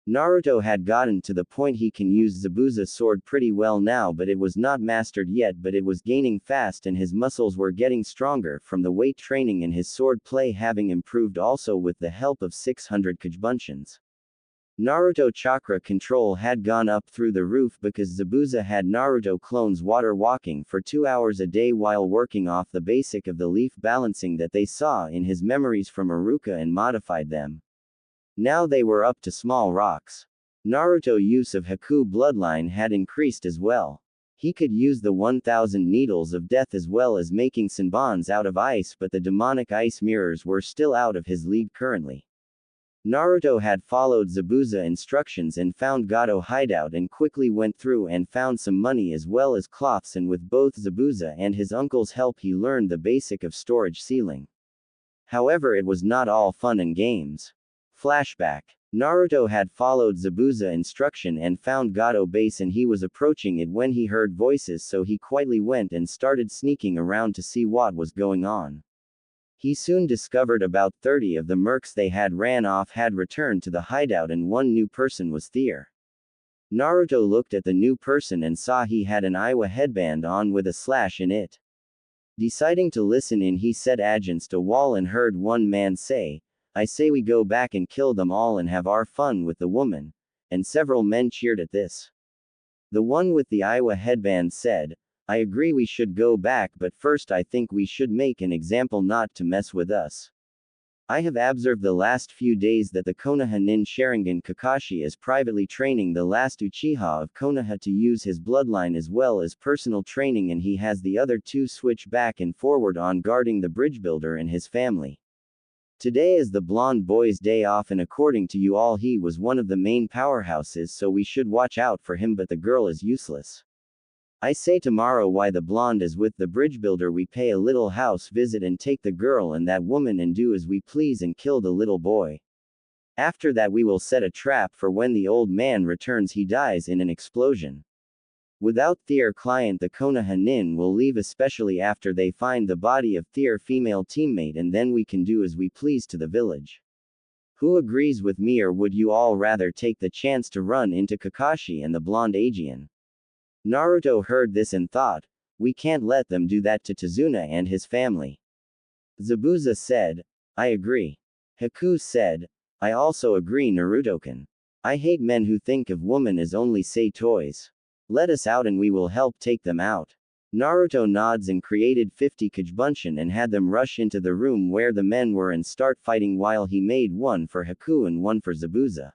Naruto had gotten to the point he can use Zabuza's sword pretty well now but it was not mastered yet but it was gaining fast and his muscles were getting stronger from the weight training and his sword play having improved also with the help of 600 Kujibunshins. Naruto chakra control had gone up through the roof because Zabuza had Naruto clones water walking for 2 hours a day while working off the basic of the leaf balancing that they saw in his memories from Iruka and modified them. Now they were up to small rocks. Naruto use of Haku bloodline had increased as well. He could use the 1000 needles of death as well as making Senbons out of ice but the demonic ice mirrors were still out of his league currently. Naruto had followed Zabuza instructions and found Gato hideout and quickly went through and found some money as well as cloths and with both Zabuza and his uncle's help he learned the basic of storage sealing. However it was not all fun and games. Flashback. Naruto had followed Zabuza instruction and found Gato base and he was approaching it when he heard voices so he quietly went and started sneaking around to see what was going on. He soon discovered about 30 of the mercs they had ran off had returned to the hideout and one new person was Thier. Naruto looked at the new person and saw he had an Iwa headband on with a slash in it. Deciding to listen in he set against a wall and heard one man say, "I say we go back and kill them all and have our fun with the woman," and several men cheered at this. The one with the Iwa headband said, "I agree we should go back but first I think we should make an example not to mess with us. I have observed the last few days that the Konoha nin Sharingan Kakashi is privately training the last Uchiha of Konoha to use his bloodline as well as personal training, and he has the other two switch back and forward on guarding the bridge builder and his family. Today is the blonde boy's day off, and according to you all he was one of the main powerhouses, so we should watch out for him, but the girl is useless. I say tomorrow why the blonde is with the bridge builder, we pay a little house visit and take the girl and that woman and do as we please and kill the little boy. After that we will set a trap for when the old man returns he dies in an explosion. Without their client the Konoha nin will leave, especially after they find the body of their female teammate, and then we can do as we please to the village. Who agrees with me, or would you all rather take the chance to run into Kakashi and the blonde Aegean? Naruto heard this and thought, we can't let them do that to Tazuna and his family. Zabuza said, I agree. Haku said, I also agree, Naruto-kun. I hate men who think of women as only say toys. Let us out and we will help take them out. Naruto nods and created 50 Kajbunshin and had them rush into the room where the men were and start fighting, while he made one for Haku and one for Zabuza.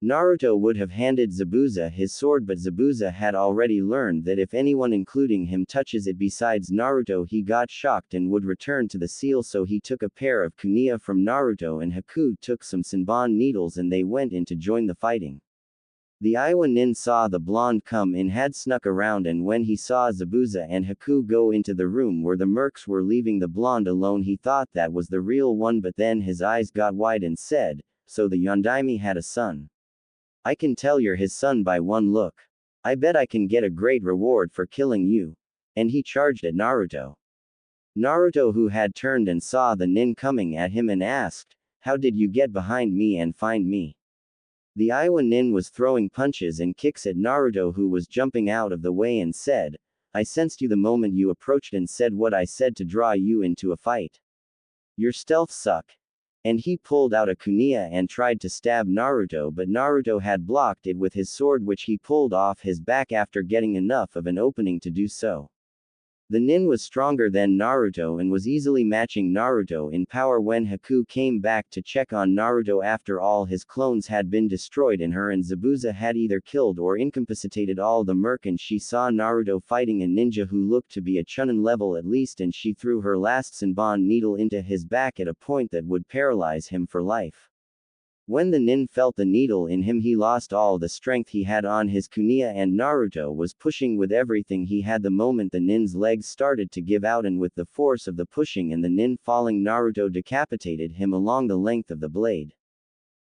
Naruto would have handed Zabuza his sword, but Zabuza had already learned that if anyone including him touches it besides Naruto he got shocked and would return to the seal, so he took a pair of kuniya from Naruto and Haku took some Senbon needles and they went in to join the fighting. The Iwa nin saw the blonde come in, had snuck around, and when he saw Zabuza and Haku go into the room where the mercs were leaving the blonde alone, he thought that was the real one, but then his eyes got wide and said, so the Yondaime had a son. I can tell you're his son by one look. I bet I can get a great reward for killing you. And he charged at Naruto. Naruto, who had turned and saw the nin coming at him, and asked, how did you get behind me and find me? The Iwa nin was throwing punches and kicks at Naruto, who was jumping out of the way, and said, I sensed you the moment you approached and said what I said to draw you into a fight. Your stealth suck. And he pulled out a kuniya and tried to stab Naruto, but Naruto had blocked it with his sword, which he pulled off his back after getting enough of an opening to do so. The nin was stronger than Naruto and was easily matching Naruto in power when Haku came back to check on Naruto after all his clones had been destroyed and her and Zabuza had either killed or incapacitated all the merc, and she saw Naruto fighting a ninja who looked to be a Chunin level at least, and she threw her last Senbon needle into his back at a point that would paralyze him for life. When the nin felt the needle in him he lost all the strength he had on his kuniya, and Naruto was pushing with everything he had. The moment the nin's legs started to give out, and with the force of the pushing and the nin falling, Naruto decapitated him along the length of the blade.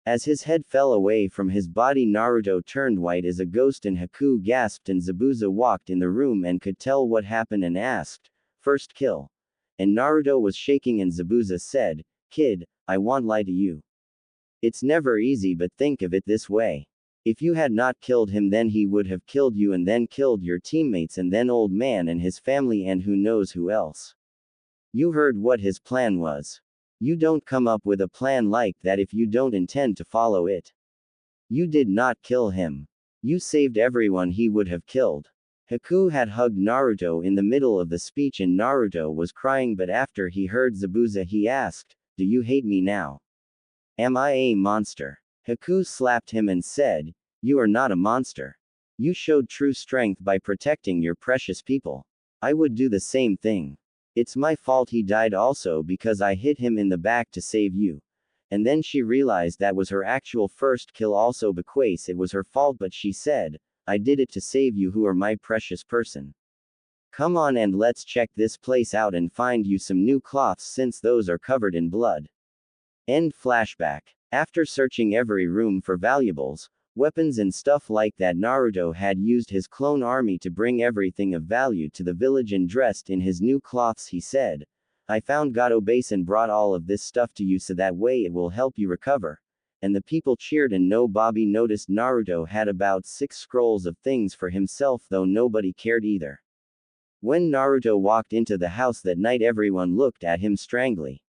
As his head fell away from his body, Naruto turned white as a ghost and Haku gasped, and Zabuza walked in the room and could tell what happened and asked, first kill. And Naruto was shaking and Zabuza said, kid, I won't lie to you. It's never easy, but think of it this way. If you had not killed him, then he would have killed you and then killed your teammates and then old man and his family and who knows who else. You heard what his plan was. You don't come up with a plan like that if you don't intend to follow it. You did not kill him. You saved everyone he would have killed. Haku had hugged Naruto in the middle of the speech and Naruto was crying, but after he heard Zabuza he asked, do you hate me now? Am I a monster? Haku slapped him and said, you are not a monster. You showed true strength by protecting your precious people. I would do the same thing. It's my fault he died also because I hit him in the back to save you. And then she realized that was her actual first kill also, because it was her fault, but she said, I did it to save you who are my precious person. Come on and let's check this place out and find you some new cloths since those are covered in blood. End flashback. After searching every room for valuables, weapons and stuff like that, Naruto had used his clone army to bring everything of value to the village, and dressed in his new cloths he said, I found Gato Base and brought all of this stuff to you so that way it will help you recover. And the people cheered, and nobody noticed Naruto had about 6 scrolls of things for himself, though nobody cared either. When Naruto walked into the house that night, everyone looked at him strangely.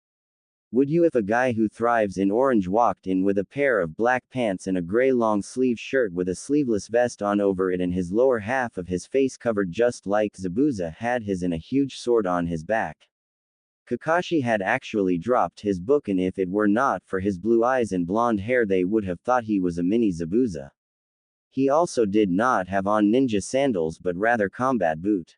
Would you if a guy who thrives in orange walked in with a pair of black pants and a gray long sleeve shirt with a sleeveless vest on over it and his lower half of his face covered just like Zabuza had his, and a huge sword on his back? Kakashi had actually dropped his book, and if it were not for his blue eyes and blonde hair they would have thought he was a mini Zabuza. He also did not have on ninja sandals but rather combat boot.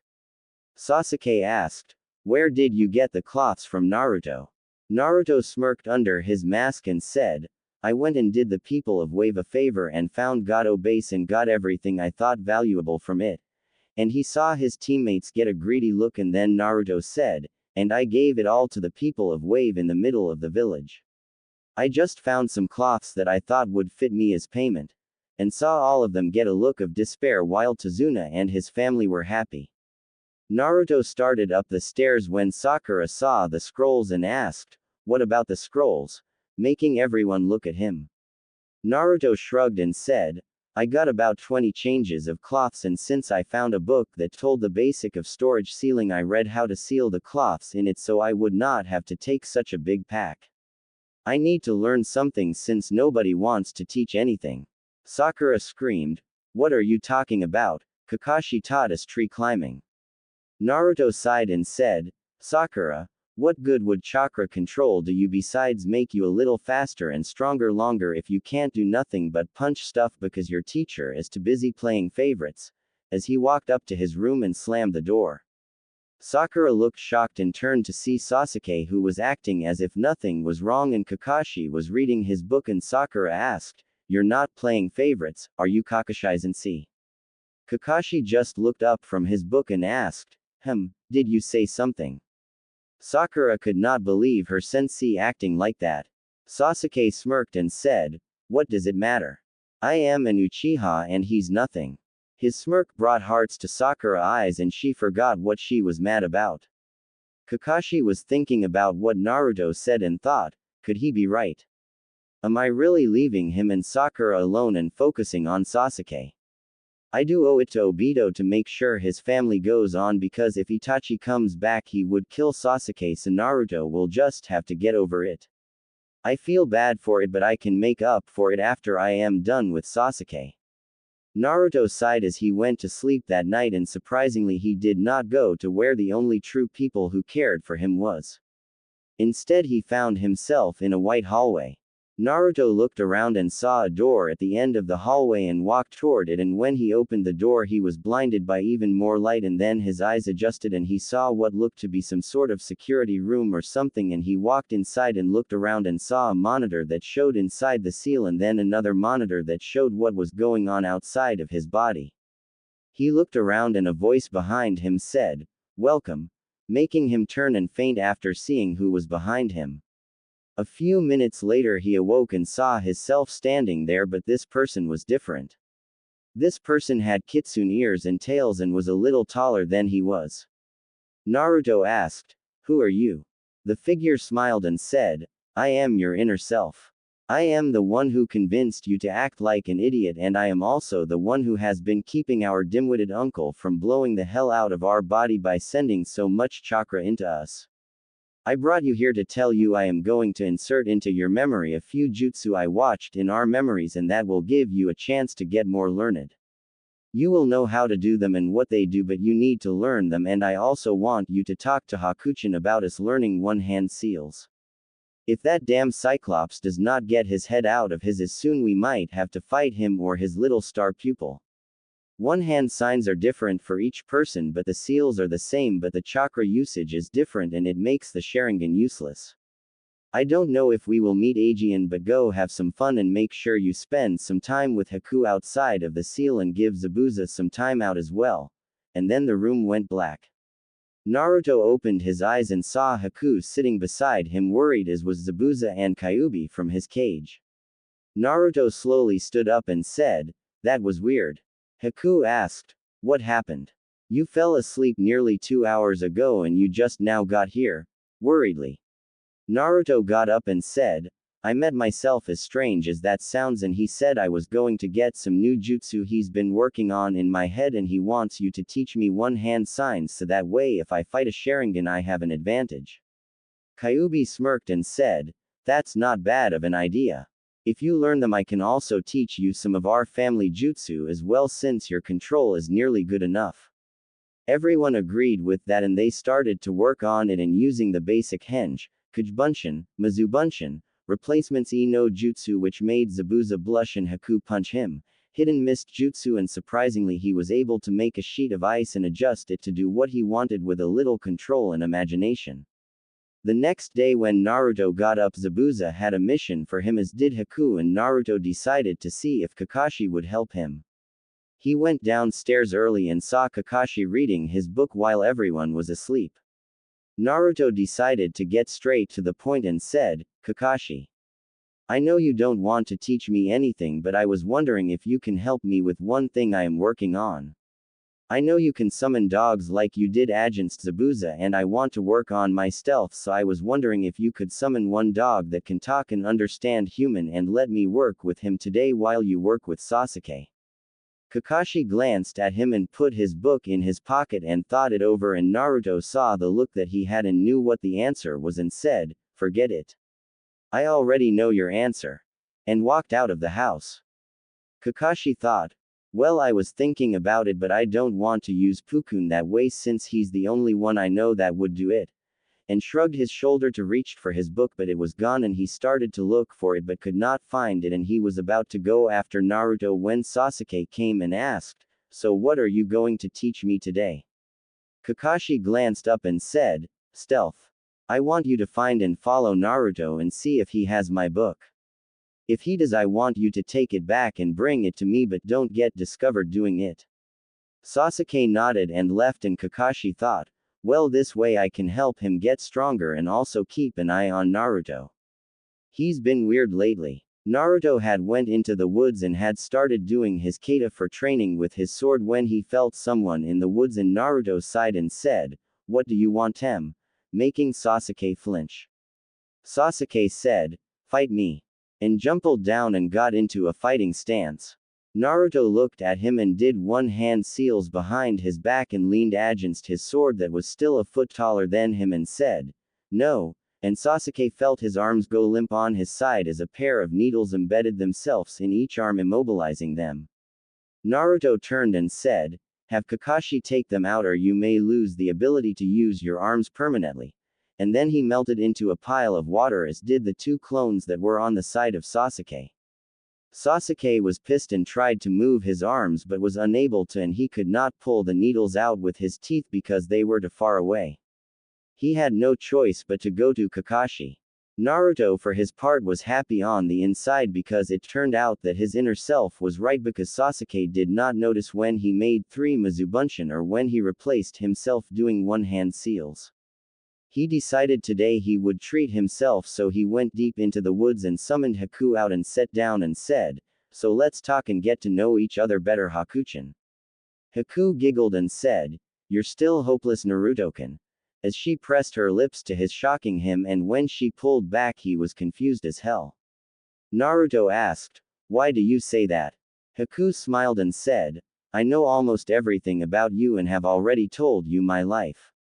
Sasuke asked, "Where did you get the cloths from, Naruto?" Naruto smirked under his mask and said, "I went and did the people of Wave a favor and found Gato base and got everything I thought valuable from it." And he saw his teammates get a greedy look, and then Naruto said, "And I gave it all to the people of Wave in the middle of the village. I just found some cloths that I thought would fit me as payment." And saw all of them get a look of despair while Tazuna and his family were happy. Naruto started up the stairs when Sakura saw the scrolls and asked, "What about the scrolls?" making everyone look at him. Naruto shrugged and said, "I got about 20 changes of cloths, and since I found a book that told the basic of storage sealing, I read how to seal the cloths in it so I would not have to take such a big pack. I need to learn something since nobody wants to teach anything." Sakura screamed, "What are you talking about? Kakashi taught us tree climbing." Naruto sighed and said, "Sakura, what good would chakra control do you besides make you a little faster and stronger longer if you can't do nothing but punch stuff because your teacher is too busy playing favorites?" As he walked up to his room and slammed the door. Sakura looked shocked and turned to see Sasuke, who was acting as if nothing was wrong, and Kakashi was reading his book, and Sakura asked, "You're not playing favorites, are you, Kakashi-sensei?" Kakashi just looked up from his book and asked, "Did you say something?" Sakura could not believe her sensei acting like that. Sasuke smirked and said, "What does it matter? I am an Uchiha and he's nothing." His smirk brought hearts to Sakura's eyes and she forgot what she was mad about. Kakashi was thinking about what Naruto said and thought, could he be right? Am I really leaving him and Sakura alone and focusing on Sasuke? I do owe it to Obito to make sure his family goes on, because if Itachi comes back he would kill Sasuke, so Naruto will just have to get over it. I feel bad for it, but I can make up for it after I am done with Sasuke. Naruto sighed as he went to sleep that night, and surprisingly he did not go to where the only true people who cared for him was. Instead he found himself in a white hallway. Naruto looked around and saw a door at the end of the hallway and walked toward it, and when he opened the door he was blinded by even more light, and then his eyes adjusted and he saw what looked to be some sort of security room or something, and he walked inside and looked around and saw a monitor that showed inside the seal, and then another monitor that showed what was going on outside of his body. He looked around and a voice behind him said, "Welcome," making him turn and faint after seeing who was behind him. A few minutes later he awoke and saw himself standing there, but this person was different. This person had kitsune ears and tails and was a little taller than he was. Naruto asked, "Who are you?" The figure smiled and said, "I am your inner self. I am the one who convinced you to act like an idiot, and I am also the one who has been keeping our dim-witted uncle from blowing the hell out of our body by sending so much chakra into us. I brought you here to tell you I am going to insert into your memory a few jutsu I watched in our memories, and that will give you a chance to get more learned. You will know how to do them and what they do, but you need to learn them, and I also want you to talk to Haku-chan about us learning one-hand seals. If that damn Cyclops does not get his head out of his, as soon we might have to fight him or his little star pupil. One-hand signs are different for each person, but the seals are the same, but the chakra usage is different and it makes the Sharingan useless. I don't know if we will meet Aegean, but go have some fun and make sure you spend some time with Haku outside of the seal and give Zabuza some time out as well." And then the room went black. Naruto opened his eyes and saw Haku sitting beside him, worried as was Zabuza and Kyuubi from his cage. Naruto slowly stood up and said, "That was weird." Haku asked, "What happened? You fell asleep nearly 2 hours ago and you just now got here?" worriedly. Naruto got up and said, "I met myself, as strange as that sounds, and he said I was going to get some new jutsu he's been working on in my head, and he wants you to teach me one-hand signs so that way if I fight a Sharingan I have an advantage." Kyuubi smirked and said, "That's not bad of an idea. If you learn them I can also teach you some of our family jutsu as well, since your control is nearly good enough." Everyone agreed with that and they started to work on it and using the basic henge, Kujibunshin, Mazubunshin, replacements no jutsu which made Zabuza blush and Haku punch him, hidden mist jutsu and surprisingly he was able to make a sheet of ice and adjust it to do what he wanted with a little control and imagination. The next day when Naruto got up Zabuza had a mission for him as did Haku and Naruto decided to see if Kakashi would help him. He went downstairs early and saw Kakashi reading his book while everyone was asleep. Naruto decided to get straight to the point and said, Kakashi, I know you don't want to teach me anything but I was wondering if you can help me with one thing I am working on. I know you can summon dogs like you did against Zabuza and I want to work on my stealth so I was wondering if you could summon one dog that can talk and understand human and let me work with him today while you work with Sasuke. Kakashi glanced at him and put his book in his pocket and thought it over and Naruto saw the look that he had and knew what the answer was and said, forget it. I already know your answer. And walked out of the house. Kakashi thought, well I was thinking about it but I don't want to use Pukun that way since he's the only one I know that would do it. And shrugged his shoulder to reach for his book but it was gone and he started to look for it but could not find it and he was about to go after Naruto when Sasuke came and asked, so what are you going to teach me today? Kakashi glanced up and said, stealth. I want you to find and follow Naruto and see if he has my book. If he does I want you to take it back and bring it to me but don't get discovered doing it. Sasuke nodded and left and Kakashi thought, well this way I can help him get stronger and also keep an eye on Naruto. He's been weird lately. Naruto had went into the woods and had started doing his kata for training with his sword when he felt someone in the woods and Naruto sighed and said, what do you want Tem? Making Sasuke flinch. Sasuke said, fight me. And jumped down and got into a fighting stance. Naruto looked at him and did one hand seals behind his back and leaned against his sword that was still a foot taller than him and said, no, and Sasuke felt his arms go limp on his side as a pair of needles embedded themselves in each arm immobilizing them. Naruto turned and said, have Kakashi take them out or you may lose the ability to use your arms permanently. And then he melted into a pile of water as did the two clones that were on the side of Sasuke. Sasuke was pissed and tried to move his arms but was unable to and he could not pull the needles out with his teeth because they were too far away. He had no choice but to go to Kakashi. Naruto for his part was happy on the inside because it turned out that his inner self was right because Sasuke did not notice when he made 3 Mazubunshin or when he replaced himself doing one-hand seals. He decided today he would treat himself so he went deep into the woods and summoned Haku out and sat down and said, so let's talk and get to know each other better Haku-chan. Haku giggled and said, you're still hopeless Naruto-kun. As she pressed her lips to his shocking him and when she pulled back he was confused as hell. Naruto asked, why do you say that? Haku smiled and said, I know almost everything about you and have already told you my life.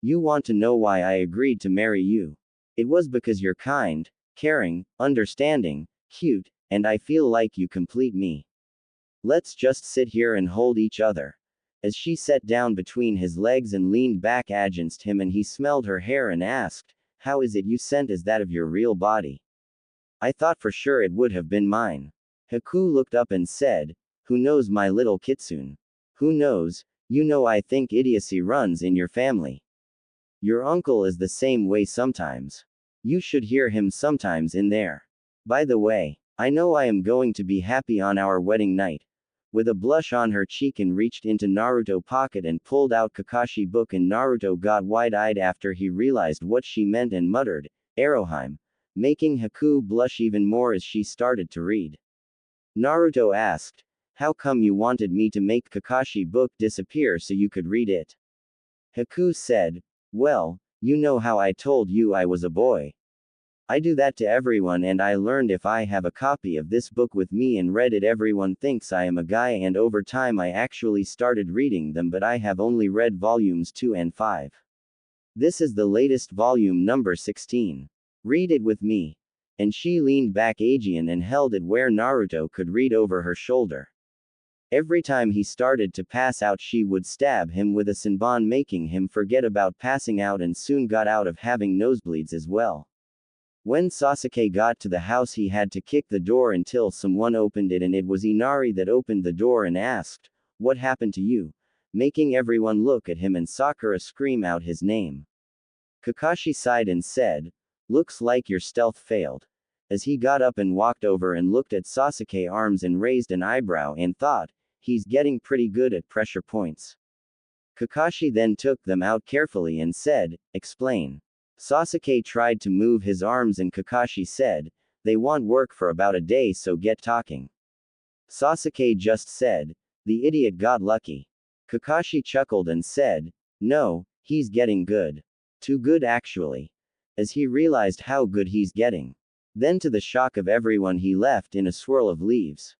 You want to know why I agreed to marry you. It was because you're kind, caring, understanding, cute, and I feel like you complete me. Let's just sit here and hold each other. As she sat down between his legs and leaned back against him and he smelled her hair and asked, how is it you scent as that of your real body? I thought for sure it would have been mine. Haku looked up and said, who knows my little kitsune? Who knows, you know I think idiocy runs in your family. Your uncle is the same way sometimes. You should hear him sometimes in there. By the way, I know I am going to be happy on our wedding night. With a blush on her cheek and reached into Naruto pocket and pulled out Kakashi book and Naruto got wide-eyed after he realized what she meant and muttered, Aroheim, making Haku blush even more as she started to read. Naruto asked, how come you wanted me to make Kakashi book disappear so you could read it? Haku said, well, you know how I told you I was a boy. I do that to everyone and I learned if I have a copy of this book with me and read it everyone thinks I am a guy and over time I actually started reading them but I have only read volumes 2 and 5. This is the latest volume number 16. Read it with me. And she leaned back Aegean and held it where Naruto could read over her shoulder. Every time he started to pass out, she would stab him with a senbon, making him forget about passing out, and soon got out of having nosebleeds as well. When Sasuke got to the house, he had to kick the door until someone opened it, and it was Inari that opened the door and asked, "What happened to you?" making everyone look at him and Sakura scream out his name. Kakashi sighed and said, "Looks like your stealth failed." As he got up and walked over and looked at Sasuke's arms and raised an eyebrow and thought, he's getting pretty good at pressure points. Kakashi then took them out carefully and said, "Explain." Sasuke tried to move his arms and Kakashi said, "They want work for about a day, so get talking." Sasuke just said, "The idiot got lucky." Kakashi chuckled and said, "No, he's getting good. Too good actually." As he realized how good he's getting. Then to the shock of everyone, he left in a swirl of leaves.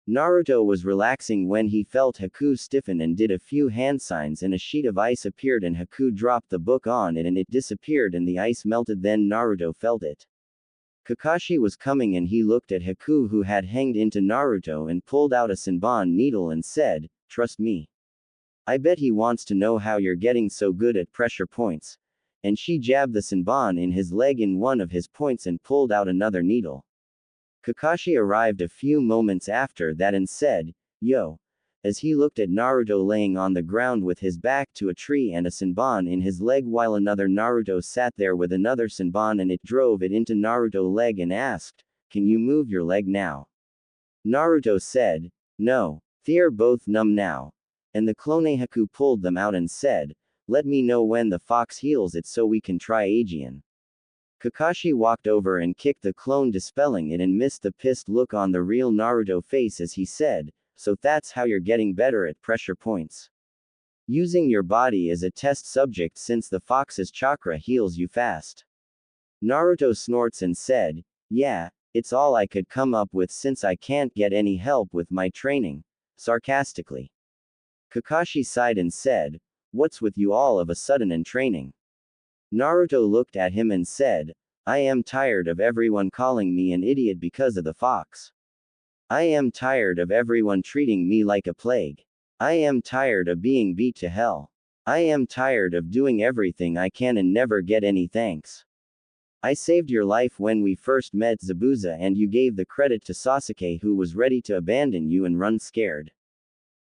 Naruto was relaxing when he felt Haku stiffen and did a few hand signs, and a sheet of ice appeared and Haku dropped the book on it and it disappeared and the ice melted. Then Naruto felt it. Kakashi was coming and he looked at Haku, who had hanged into Naruto, and pulled out a senbon needle and said, "Trust me. I bet he wants to know how you're getting so good at pressure points." And she jabbed the senbon in his leg in one of his points and pulled out another needle. Kakashi arrived a few moments after that and said, "Yo." As he looked at Naruto laying on the ground with his back to a tree and a senbon in his leg, while another Naruto sat there with another senbon, and it drove it into Naruto's leg and asked, "Can you move your leg now?" Naruto said, "No. They're both numb now." And the clone Haku pulled them out and said, "Let me know when the fox heals it so we can try Aegean." Kakashi walked over and kicked the clone, dispelling it, and missed the pissed look on the real Naruto face as he said, "So that's how you're getting better at pressure points. Using your body as a test subject, since the fox's chakra heals you fast." Naruto snorts and said, "Yeah, it's all I could come up with since I can't get any help with my training," sarcastically. Kakashi sighed and said, "What's with you all of a sudden and training?" Naruto looked at him and said, "I am tired of everyone calling me an idiot because of the fox. I am tired of everyone treating me like a plague. I am tired of being beat to hell. I am tired of doing everything I can and never get any thanks. I saved your life when we first met Zabuza, and you gave the credit to Sasuke, who was ready to abandon you and run scared.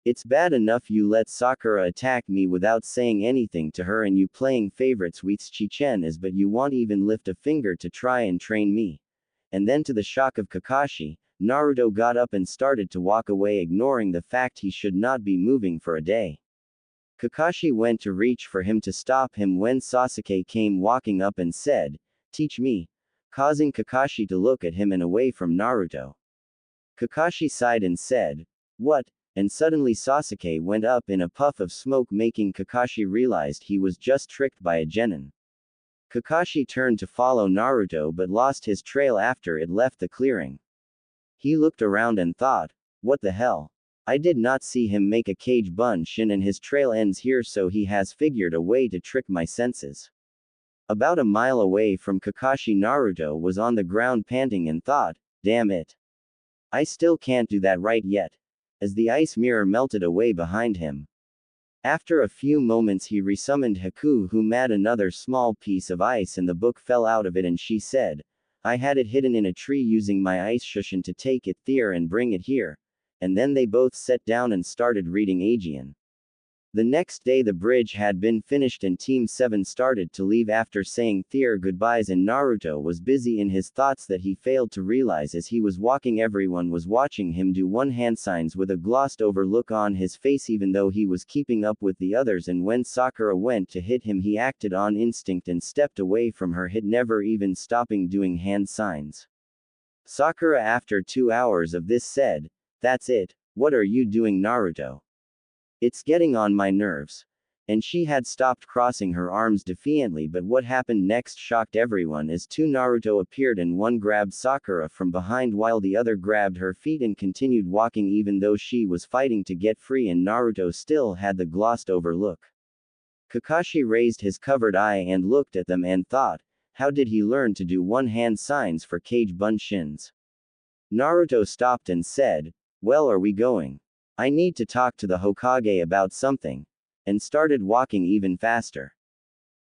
It's bad enough you let Sakura attack me without saying anything to her, and you playing favorites with Chichen is, but you won't even lift a finger to try and train me." And then, to the shock of Kakashi, Naruto got up and started to walk away, ignoring the fact he should not be moving for a day. Kakashi went to reach for him to stop him when Sasuke came walking up and said, "Teach me," causing Kakashi to look at him and away from Naruto. Kakashi sighed and said, "What?" And suddenly Sasuke went up in a puff of smoke, making Kakashi realized he was just tricked by a genin. Kakashi turned to follow Naruto but lost his trail after it left the clearing. He looked around and thought, "What the hell? I did not see him make a cage bunshin and his trail ends here, so he has figured a way to trick my senses." About a mile away from Kakashi, Naruto was on the ground panting and thought, "Damn it. I still can't do that right yet," as the ice mirror melted away behind him. After a few moments he resummoned Haku, who made another small piece of ice and the book fell out of it, and she said, "I had it hidden in a tree using my ice shushin to take it there and bring it here." And then they both sat down and started reading Aegean. The next day the bridge had been finished and Team 7 started to leave after saying their goodbyes, and Naruto was busy in his thoughts that he failed to realize as he was walking everyone was watching him do one hand signs with a glossed over look on his face, even though he was keeping up with the others, and when Sakura went to hit him he acted on instinct and stepped away from her hit, never even stopping doing hand signs. Sakura, after 2 hours of this, said, "That's it. What are you doing, Naruto? It's getting on my nerves." And she had stopped crossing her arms defiantly, but what happened next shocked everyone as two Naruto appeared and one grabbed Sakura from behind while the other grabbed her feet and continued walking even though she was fighting to get free, and Naruto still had the glossed over look. Kakashi raised his covered eye and looked at them and thought, how did he learn to do one-hand signs for cage bunshins? Naruto stopped and said, "Well, are we going?" I need to talk to the Hokage about something. And started walking even faster.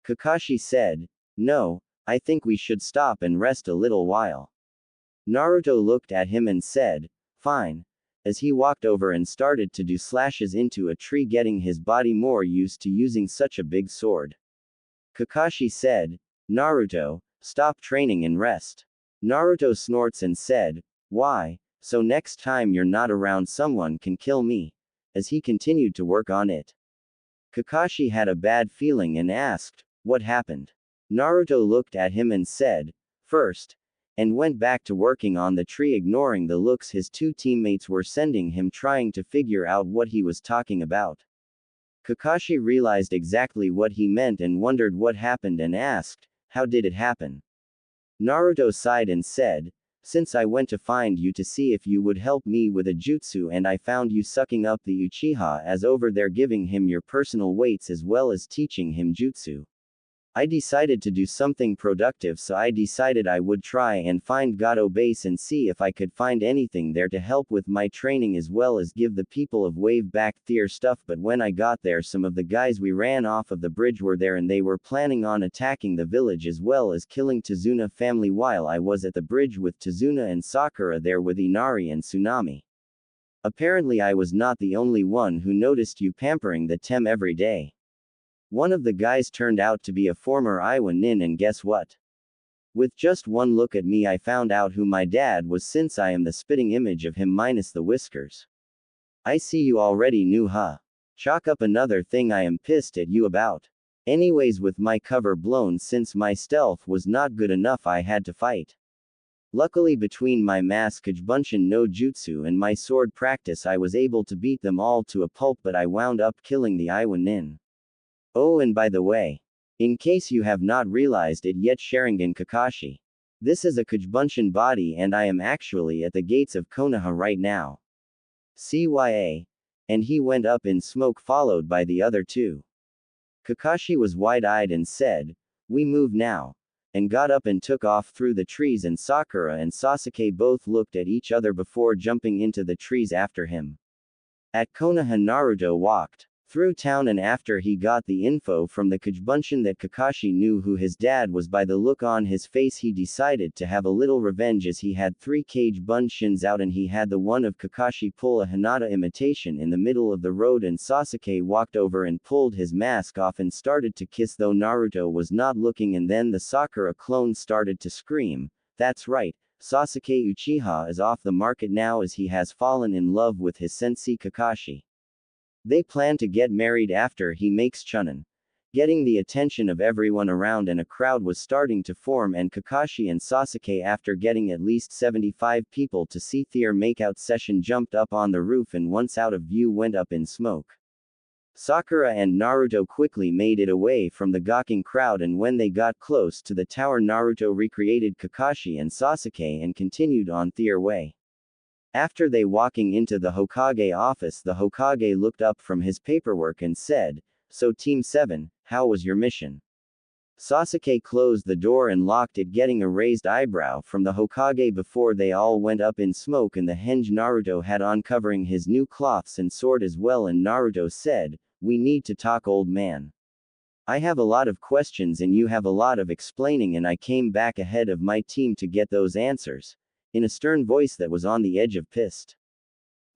Kakashi said, no, I think we should stop and rest a little while. Naruto looked at him and said, fine, as he walked over and started to do slashes into a tree, getting his body more used to using such a big sword. Kakashi said, Naruto, stop training and rest. Naruto snorts and said, why, so next time you're not around someone can kill me, as he continued to work on it. Kakashi had a bad feeling and asked, what happened? Naruto looked at him and said, first, and went back to working on the tree, ignoring the looks his two teammates were sending him, trying to figure out what he was talking about. Kakashi realized exactly what he meant and wondered what happened and asked, how did it happen? Naruto sighed and said, since I went to find you to see if you would help me with a jutsu, and I found you sucking up the Uchiha as over there, giving him your personal weights as well as teaching him jutsu. I decided to do something productive, so I decided I would try and find Gato Base and see if I could find anything there to help with my training as well as give the people of Wave back their stuff. But when I got there, some of the guys we ran off of the bridge were there, and they were planning on attacking the village as well as killing Tazuna family while I was at the bridge with Tazuna and Sakura there with Inari and Tsunami. Apparently I was not the only one who noticed you pampering the Tem every day. One of the guys turned out to be a former Iowa nin, and guess what? With just one look at me I found out who my dad was, since I am the spitting image of him minus the whiskers. I see you already knew, huh? Chalk up another thing I am pissed at you about. Anyways, with my cover blown since my stealth was not good enough, I had to fight. Luckily, between my Maskage Bunshin no Jutsu and my sword practice, I was able to beat them all to a pulp, but I wound up killing the Iowa nin. Oh, and by the way, in case you have not realized it yet, Sharingan Kakashi. This is a Kajbunshin body, and I am actually at the gates of Konoha right now. CYA. And he went up in smoke, followed by the other two. Kakashi was wide-eyed and said, we move now, and got up and took off through the trees, and Sakura and Sasuke both looked at each other before jumping into the trees after him. At Konoha, Naruto walked through town, and after he got the info from the Kajbunshin that Kakashi knew who his dad was, by the look on his face he decided to have a little revenge, as he had 3 Kage Bunshins out and he had the one of Kakashi pull a Hinata imitation in the middle of the road, and Sasuke walked over and pulled his mask off and started to kiss, though Naruto was not looking, and then the Sakura clone started to scream, that's right, Sasuke Uchiha is off the market now, as he has fallen in love with his sensei Kakashi. They plan to get married after he makes Chunin, getting the attention of everyone around, and a crowd was starting to form, and Kakashi and Sasuke, after getting at least 75 people to see their makeout session, jumped up on the roof and once out of view went up in smoke. Sakura and Naruto quickly made it away from the gawking crowd, and when they got close to the tower, Naruto recreated Kakashi and Sasuke and continued on their way. After they walking into the Hokage office, the Hokage looked up from his paperwork and said, so Team 7, how was your mission? Sasuke closed the door and locked it, getting a raised eyebrow from the Hokage before they all went up in smoke, and the henge Naruto had on covering his new cloths and sword as well, and Naruto said, we need to talk, old man. I have a lot of questions and you have a lot of explaining, and I came back ahead of my team to get those answers. In a stern voice that was on the edge of pissed.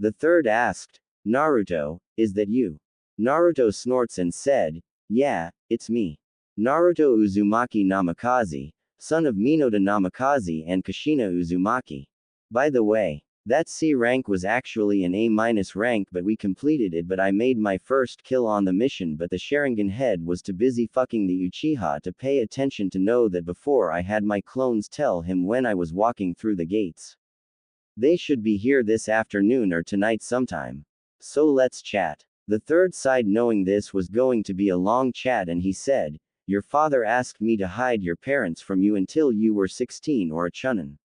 The third asked, Naruto, is that you? Naruto snorts and said, yeah, it's me. Naruto Uzumaki Namikaze, son of Minato Namikaze and Kushina Uzumaki. By the way, that C rank was actually an A- rank, but we completed it. But I made my first kill on the mission, but the Sharingan head was too busy fucking the Uchiha to pay attention to know that before I had my clones tell him when I was walking through the gates. They should be here this afternoon or tonight sometime. So let's chat. The third sighed, knowing this was going to be a long chat, and he said, your father asked me to hide your parents from you until you were 16 or a chunin.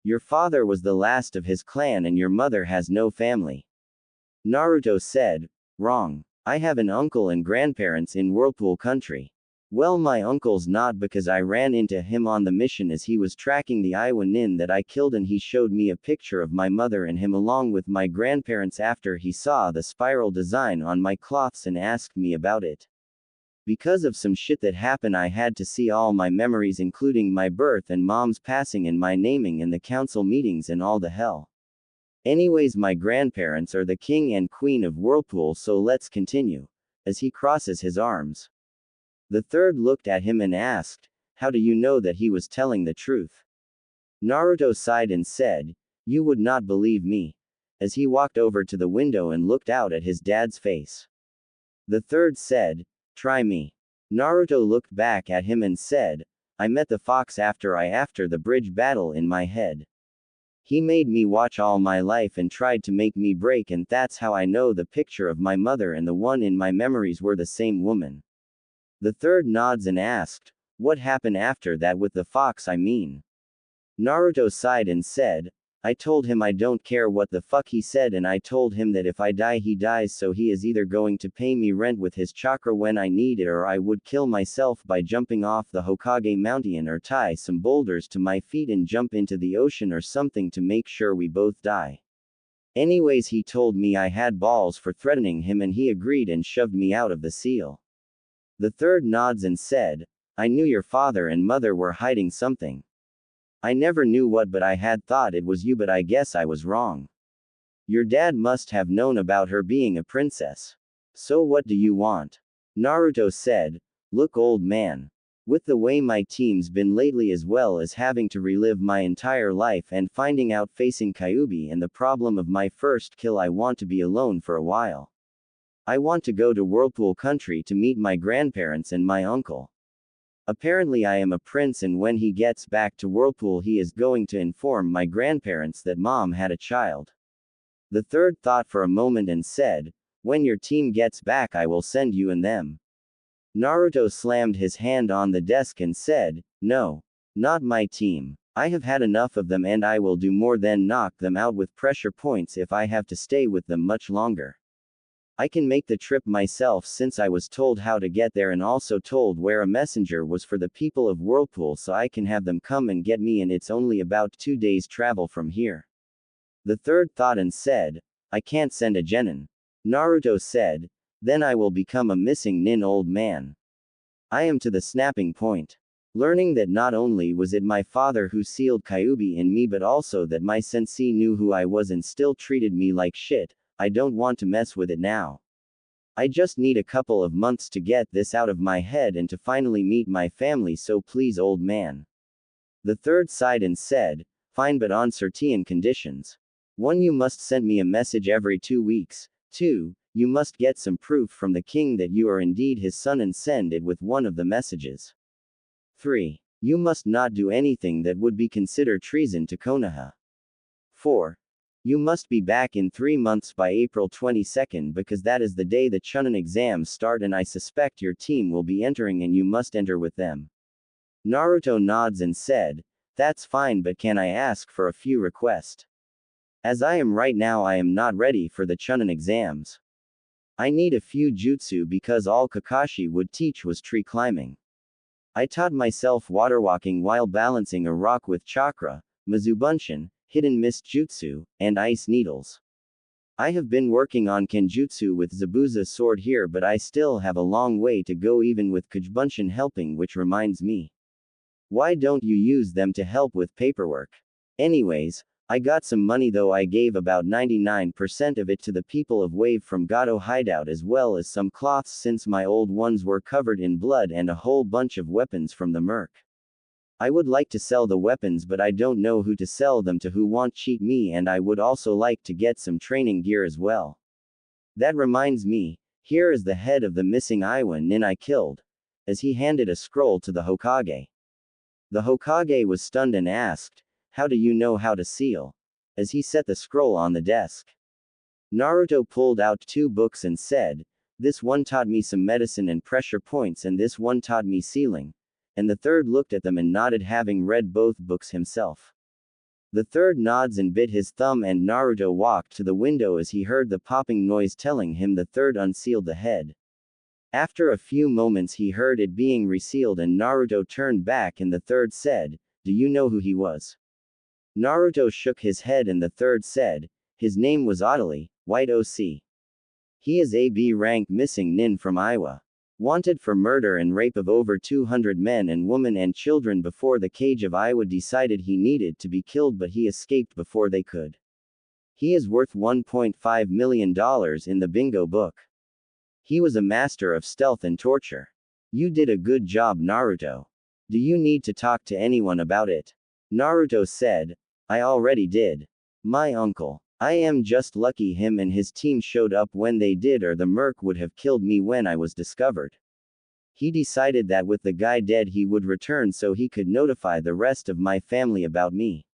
Your father was the last of his clan and your mother has no family. Naruto said, wrong. I have an uncle and grandparents in Whirlpool Country. Well, my uncle's not, because I ran into him on the mission as he was tracking the Iowa nin that I killed, and he showed me a picture of my mother and him along with my grandparents after he saw the spiral design on my cloths and asked me about it. Because of some shit that happened, I had to see all my memories, including my birth and mom's passing and my naming and the council meetings and all the hell. Anyways, my grandparents are the king and queen of Whirlpool, so let's continue. As he crosses his arms. The third looked at him and asked, "How do you know that he was telling the truth?" Naruto sighed and said, "You would not believe me." As he walked over to the window and looked out at his dad's face. The third said, "Try me." Naruto looked back at him and said, "I met the fox after the bridge battle in my head. He made me watch all my life and tried to make me break, and that's how I know the picture of my mother and the one in my memories were the same woman." The third nods and asked, "What happened after that with the fox, I mean?" Naruto sighed and said, "I told him I don't care what the fuck he said, and I told him that if I die he dies, so he is either going to pay me rent with his chakra when I need it, or I would kill myself by jumping off the Hokage mountain, or tie some boulders to my feet and jump into the ocean or something to make sure we both die. Anyways, he told me I had balls for threatening him, and he agreed and shoved me out of the seal." The third nods and said, "I knew your father and mother were hiding something. I never knew what, but I had thought it was you, but I guess I was wrong. Your dad must have known about her being a princess. So what do you want?" Naruto said, "Look, old man. With the way my team's been lately, as well as having to relive my entire life and finding out facing Kyuubi and the problem of my first kill, I want to be alone for a while. I want to go to Whirlpool Country to meet my grandparents and my uncle. Apparently I am a prince, and when he gets back to Whirlpool he is going to inform my grandparents that mom had a child." The third thought for a moment and said, "When your team gets back I will send you and them." Naruto slammed his hand on the desk and said, "No. Not my team. I have had enough of them, and I will do more than knock them out with pressure points if I have to stay with them much longer. I can make the trip myself, since I was told how to get there and also told where a messenger was for the people of Whirlpool, so I can have them come and get me, and it's only about 2 days travel from here." The third thought and said, "I can't send a genin." Naruto said, "Then I will become a missing nin, old man. I am to the snapping point. Learning that not only was it my father who sealed Kyuubi in me, but also that my sensei knew who I was and still treated me like shit, I don't want to mess with it now. I just need a couple of months to get this out of my head and to finally meet my family, so please, old man." The third sighed and said, "Fine, but on certain conditions. 1. You must send me a message every 2 weeks. 2. You must get some proof from the king that you are indeed his son and send it with one of the messages. 3. You must not do anything that would be considered treason to Konoha. 4. You must be back in 3 months by April 22nd, because that is the day the Chunin exams start, and I suspect your team will be entering and you must enter with them." Naruto nods and said, "That's fine, but can I ask for a few requests? As I am right now, I am not ready for the Chunin exams. I need a few jutsu because all Kakashi would teach was tree climbing. I taught myself water walking while balancing a rock with chakra, Mizubunshin, hidden mist jutsu, and ice needles. I have been working on kenjutsu with Zabuza's sword here, but I still have a long way to go even with Kujibunshin helping, which reminds me. Why don't you use them to help with paperwork? Anyways, I got some money though. I gave about 99% of it to the people of Wave from Gato Hideout, as well as some cloths since my old ones were covered in blood, and a whole bunch of weapons from the Merc. I would like to sell the weapons, but I don't know who to sell them to who won't cheat me, and I would also like to get some training gear as well. That reminds me, here is the head of the missing Iowa nin I killed." As he handed a scroll to the Hokage. The Hokage was stunned and asked, "How do you know how to seal?" As he set the scroll on the desk. Naruto pulled out 2 books and said, "This one taught me some medicine and pressure points, and this one taught me sealing." And the third looked at them and nodded, having read both books himself. The third nods and bit his thumb, and Naruto walked to the window as he heard the popping noise telling him the third unsealed the head. After a few moments he heard it being resealed and Naruto turned back and the third said, "Do you know who he was?" Naruto shook his head and the third said, "His name was Oddly, White OC. He is a B rank missing nin from Iowa. Wanted for murder and rape of over 200 men and women and children before the Cage of Iowa decided he needed to be killed but he escaped before they could. He is worth $1.5 million in the bingo book. He was a master of stealth and torture. You did a good job, Naruto. Do you need to talk to anyone about it?" Naruto said, "I already did. My uncle. I am just lucky him and his team showed up when they did or the merc would have killed me when I was discovered. He decided that with the guy dead he would return so he could notify the rest of my family about me.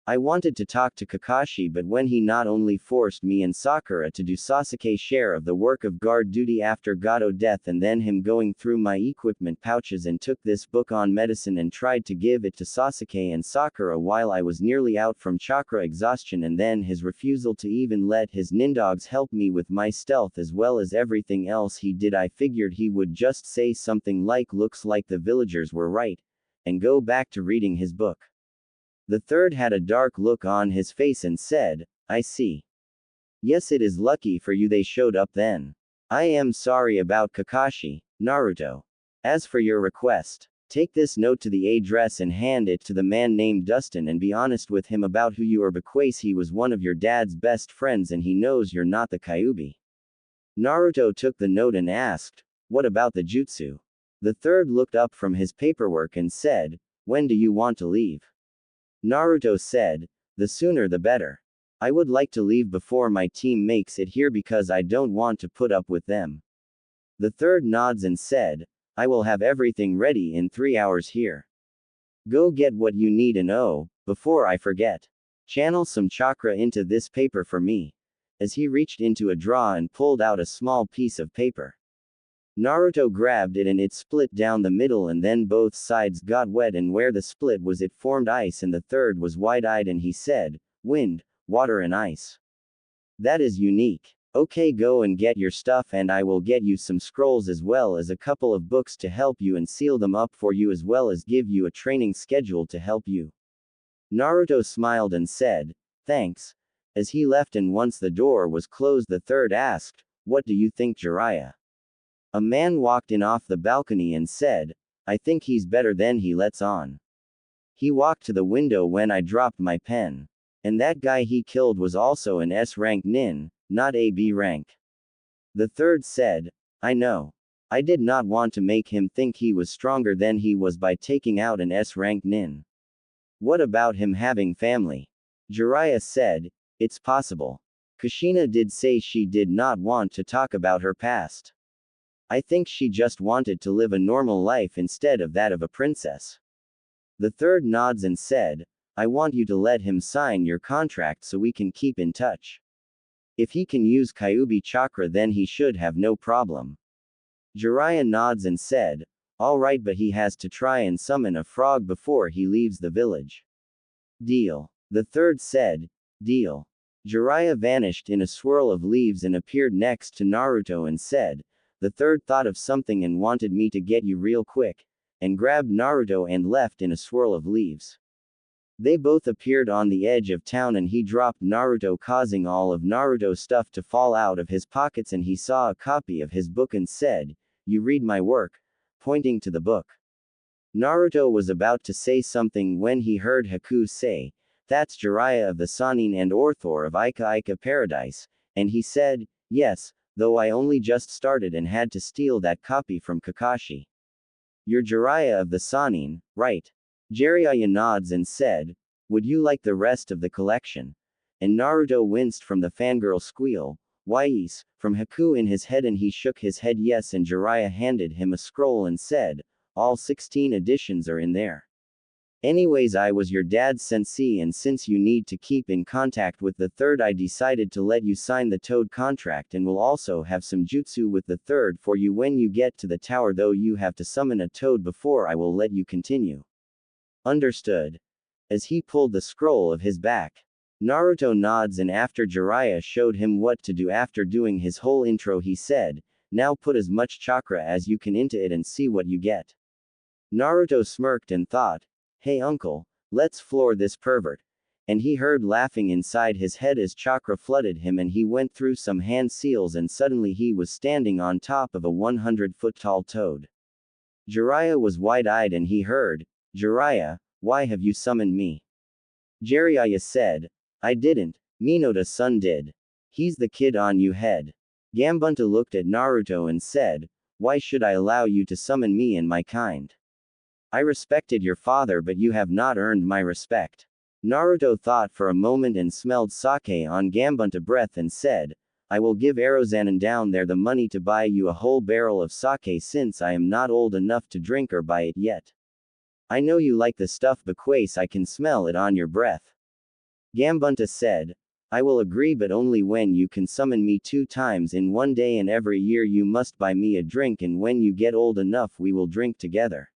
I wanted to talk to Kakashi but when he not only forced me and Sakura to do Sasuke's share of the work of guard duty after Gato death and then him going through my equipment pouches and took this book on medicine and tried to give it to Sasuke and Sakura while I was nearly out from chakra exhaustion and then his refusal to even let his nindogs help me with my stealth as well as everything else he did, I figured he would just say something like looks like the villagers were right, and go back to reading his book." The third had a dark look on his face and said, "I see. Yes, it is lucky for you they showed up then. I am sorry about Kakashi, Naruto. As for your request, take this note to the address and hand it to the man named Dustin and be honest with him about who you are because he was one of your dad's best friends and he knows you're not the Kyuubi." Naruto took the note and asked, "What about the jutsu?" The third looked up from his paperwork and said, "When do you want to leave?" Naruto said, "The sooner the better. I would like to leave before my team makes it here because I don't want to put up with them." The third nods and said, "I will have everything ready in 3 hours here. Go get what you need and before I forget, channel some chakra into this paper for me," as he reached into a drawer and pulled out a small piece of paper. Naruto grabbed it and it split down the middle and then both sides got wet and where the split was it formed ice and the third was wide-eyed and he said, "Wind, water and ice. That is unique. Okay, go and get your stuff and I will get you some scrolls as well as a couple of books to help you and seal them up for you as well as give you a training schedule to help you." Naruto smiled and said, "Thanks," as he left and once the door was closed the third asked, "What do you think, Jiraiya?" A man walked in off the balcony and said, "I think he's better than he lets on. He walked to the window when I dropped my pen. And that guy he killed was also an S-rank nin, not a B rank." The third said, "I know. I did not want to make him think he was stronger than he was by taking out an S-rank nin." "What about him having family?" Jiraiya said, "It's possible. Kushina did say she did not want to talk about her past. I think she just wanted to live a normal life instead of that of a princess." The third nods and said, "I want you to let him sign your contract so we can keep in touch. If he can use Kyuubi chakra then he should have no problem." Jiraiya nods and said, "All right, but he has to try and summon a frog before he leaves the village." "Deal." The third said, "Deal." Jiraiya vanished in a swirl of leaves and appeared next to Naruto and said, "The third thought of something and wanted me to get you real quick," and grabbed Naruto and left in a swirl of leaves. They both appeared on the edge of town and he dropped Naruto causing all of Naruto's stuff to fall out of his pockets and he saw a copy of his book and said, "You read my work," pointing to the book. Naruto was about to say something when he heard Haku say, "That's Jiraiya of the Sannin and Orthor of Ika Ika Paradise," and he said, "Yes, though I only just started and had to steal that copy from Kakashi." "You're Jiraiya of the Sannin, right?" Jiraiya nods and said, "Would you like the rest of the collection?" And Naruto winced from the fangirl squeal, "Yes," from Haku in his head and he shook his head yes and Jiraiya handed him a scroll and said, "All 16 editions are in there. Anyways, I was your dad's sensei and since you need to keep in contact with the third I decided to let you sign the Toad contract and will also have some jutsu with the third for you when you get to the tower though you have to summon a toad before I will let you continue." "Understood." As he pulled the scroll of his back. Naruto nods and after Jiraiya showed him what to do after doing his whole intro he said, Now put as much chakra as you can into it and see what you get. Naruto smirked and thought, hey uncle, let's floor this pervert. And he heard laughing inside his head as chakra flooded him and he went through some hand seals and suddenly he was standing on top of a 100-foot tall toad. Jiraiya was wide-eyed and he heard, Jiraiya, why have you summoned me? Jiraiya said, I didn't, Minato-san did. He's the kid on you head. Gambunta looked at Naruto and said, why should I allow you to summon me and my kind? I respected your father but you have not earned my respect. Naruto thought for a moment and smelled sake on Gambunta breath and said, I will give Arozanan down there the money to buy you a whole barrel of sake since I am not old enough to drink or buy it yet. I know you like the stuff because I can smell it on your breath. Gambunta said, I will agree but only when you can summon me 2 times in one day and every year you must buy me a drink and when you get old enough we will drink together.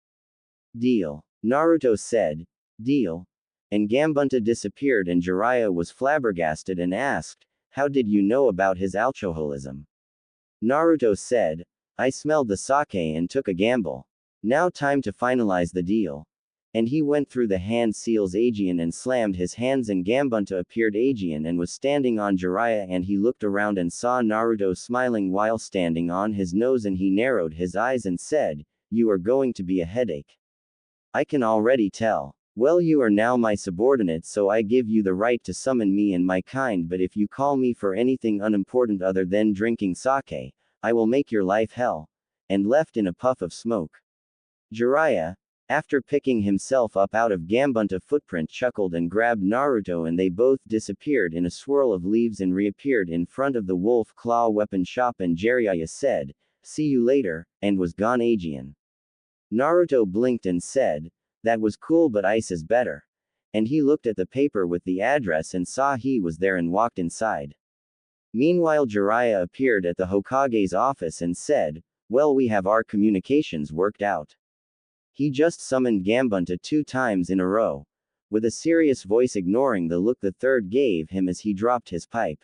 Deal. Naruto said, deal. And Gambunta disappeared and Jiraiya was flabbergasted and asked, how did you know about his alcoholism? Naruto said, I smelled the sake and took a gamble. Now time to finalize the deal. And he went through the hand seals Aegean and slammed his hands and Gambunta appeared Aegean and was standing on Jiraiya and he looked around and saw Naruto smiling while standing on his nose and he narrowed his eyes and said, you are going to be a headache. I can already tell. Well you are now my subordinate so I give you the right to summon me and my kind but if you call me for anything unimportant other than drinking sake, I will make your life hell. And left in a puff of smoke. Jiraiya, after picking himself up out of Gambunta footprint chuckled and grabbed Naruto and they both disappeared in a swirl of leaves and reappeared in front of the wolf claw weapon shop and Jiraiya said, see you later, and was gone Aegean. Naruto blinked and said, that was cool but ice is better. And he looked at the paper with the address and saw he was there and walked inside. Meanwhile Jiraiya appeared at the Hokage's office and said, well we have our communications worked out. He just summoned Gambunta 2 times in a row. With a serious voice ignoring the look the third gave him as he dropped his pipe.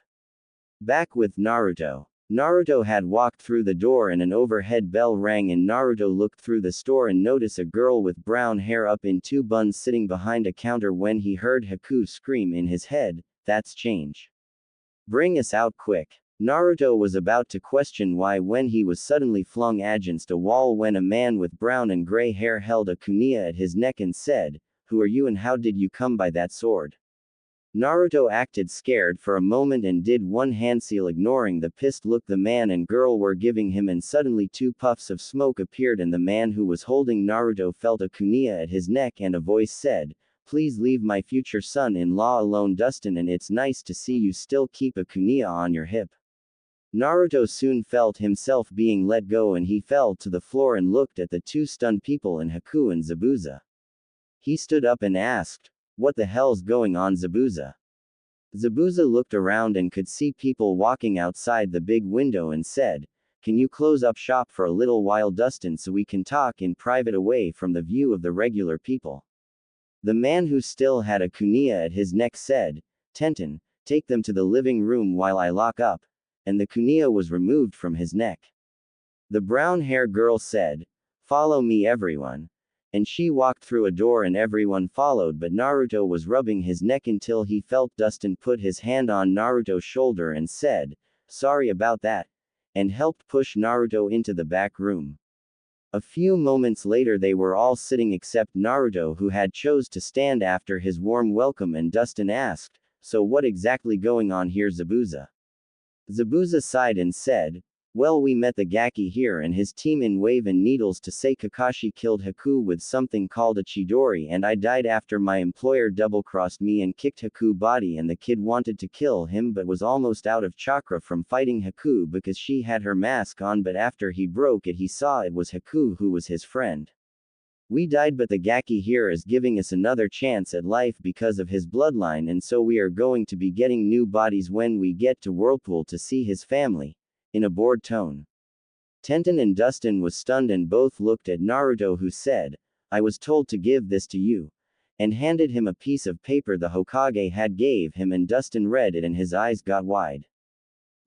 Back with Naruto. Naruto had walked through the door and an overhead bell rang and Naruto looked through the store and noticed a girl with brown hair up in 2 buns sitting behind a counter when he heard Haku scream in his head, that's change. Bring us out quick. Naruto was about to question why when he was suddenly flung against a wall when a man with brown and gray hair held a kunai at his neck and said, who are you and how did you come by that sword? Naruto acted scared for a moment and did one hand seal ignoring the pissed look the man and girl were giving him and suddenly 2 puffs of smoke appeared and the man who was holding Naruto felt a kunai at his neck and a voice said, please leave my future son-in-law alone Dustin and it's nice to see you still keep a kunai on your hip. Naruto soon felt himself being let go and he fell to the floor and looked at the 2 stunned people in Haku and Zabuza. He stood up and asked, what the hell's going on Zabuza? Zabuza looked around and could see people walking outside the big window and said, can you close up shop for a little while Dustin so we can talk in private away from the view of the regular people? The man who still had a kunai at his neck said, Tenten, take them to the living room while I lock up, and the kunai was removed from his neck. The brown-haired girl said, follow me everyone. And she walked through a door and everyone followed but Naruto was rubbing his neck until he felt Dustin put his hand on Naruto's shoulder and said, sorry about that, and helped push Naruto into the back room. A few moments later they were all sitting except Naruto who had chose to stand after his warm welcome and Dustin asked, so what exactly going on here Zabuza? Zabuza sighed and said, well we met the Gaki here and his team in Wave and Needles to say Kakashi killed Haku with something called a Chidori and I died after my employer double-crossed me and kicked Haku body and the kid wanted to kill him but was almost out of chakra from fighting Haku because she had her mask on but after he broke it he saw it was Haku who was his friend. We died but the Gaki here is giving us another chance at life because of his bloodline and so we are going to be getting new bodies when we get to Whirlpool to see his family. In a bored tone. Tenten and Dustin was stunned and both looked at Naruto who said, I was told to give this to you. And handed him a piece of paper the Hokage had gave him and Dustin read it and his eyes got wide.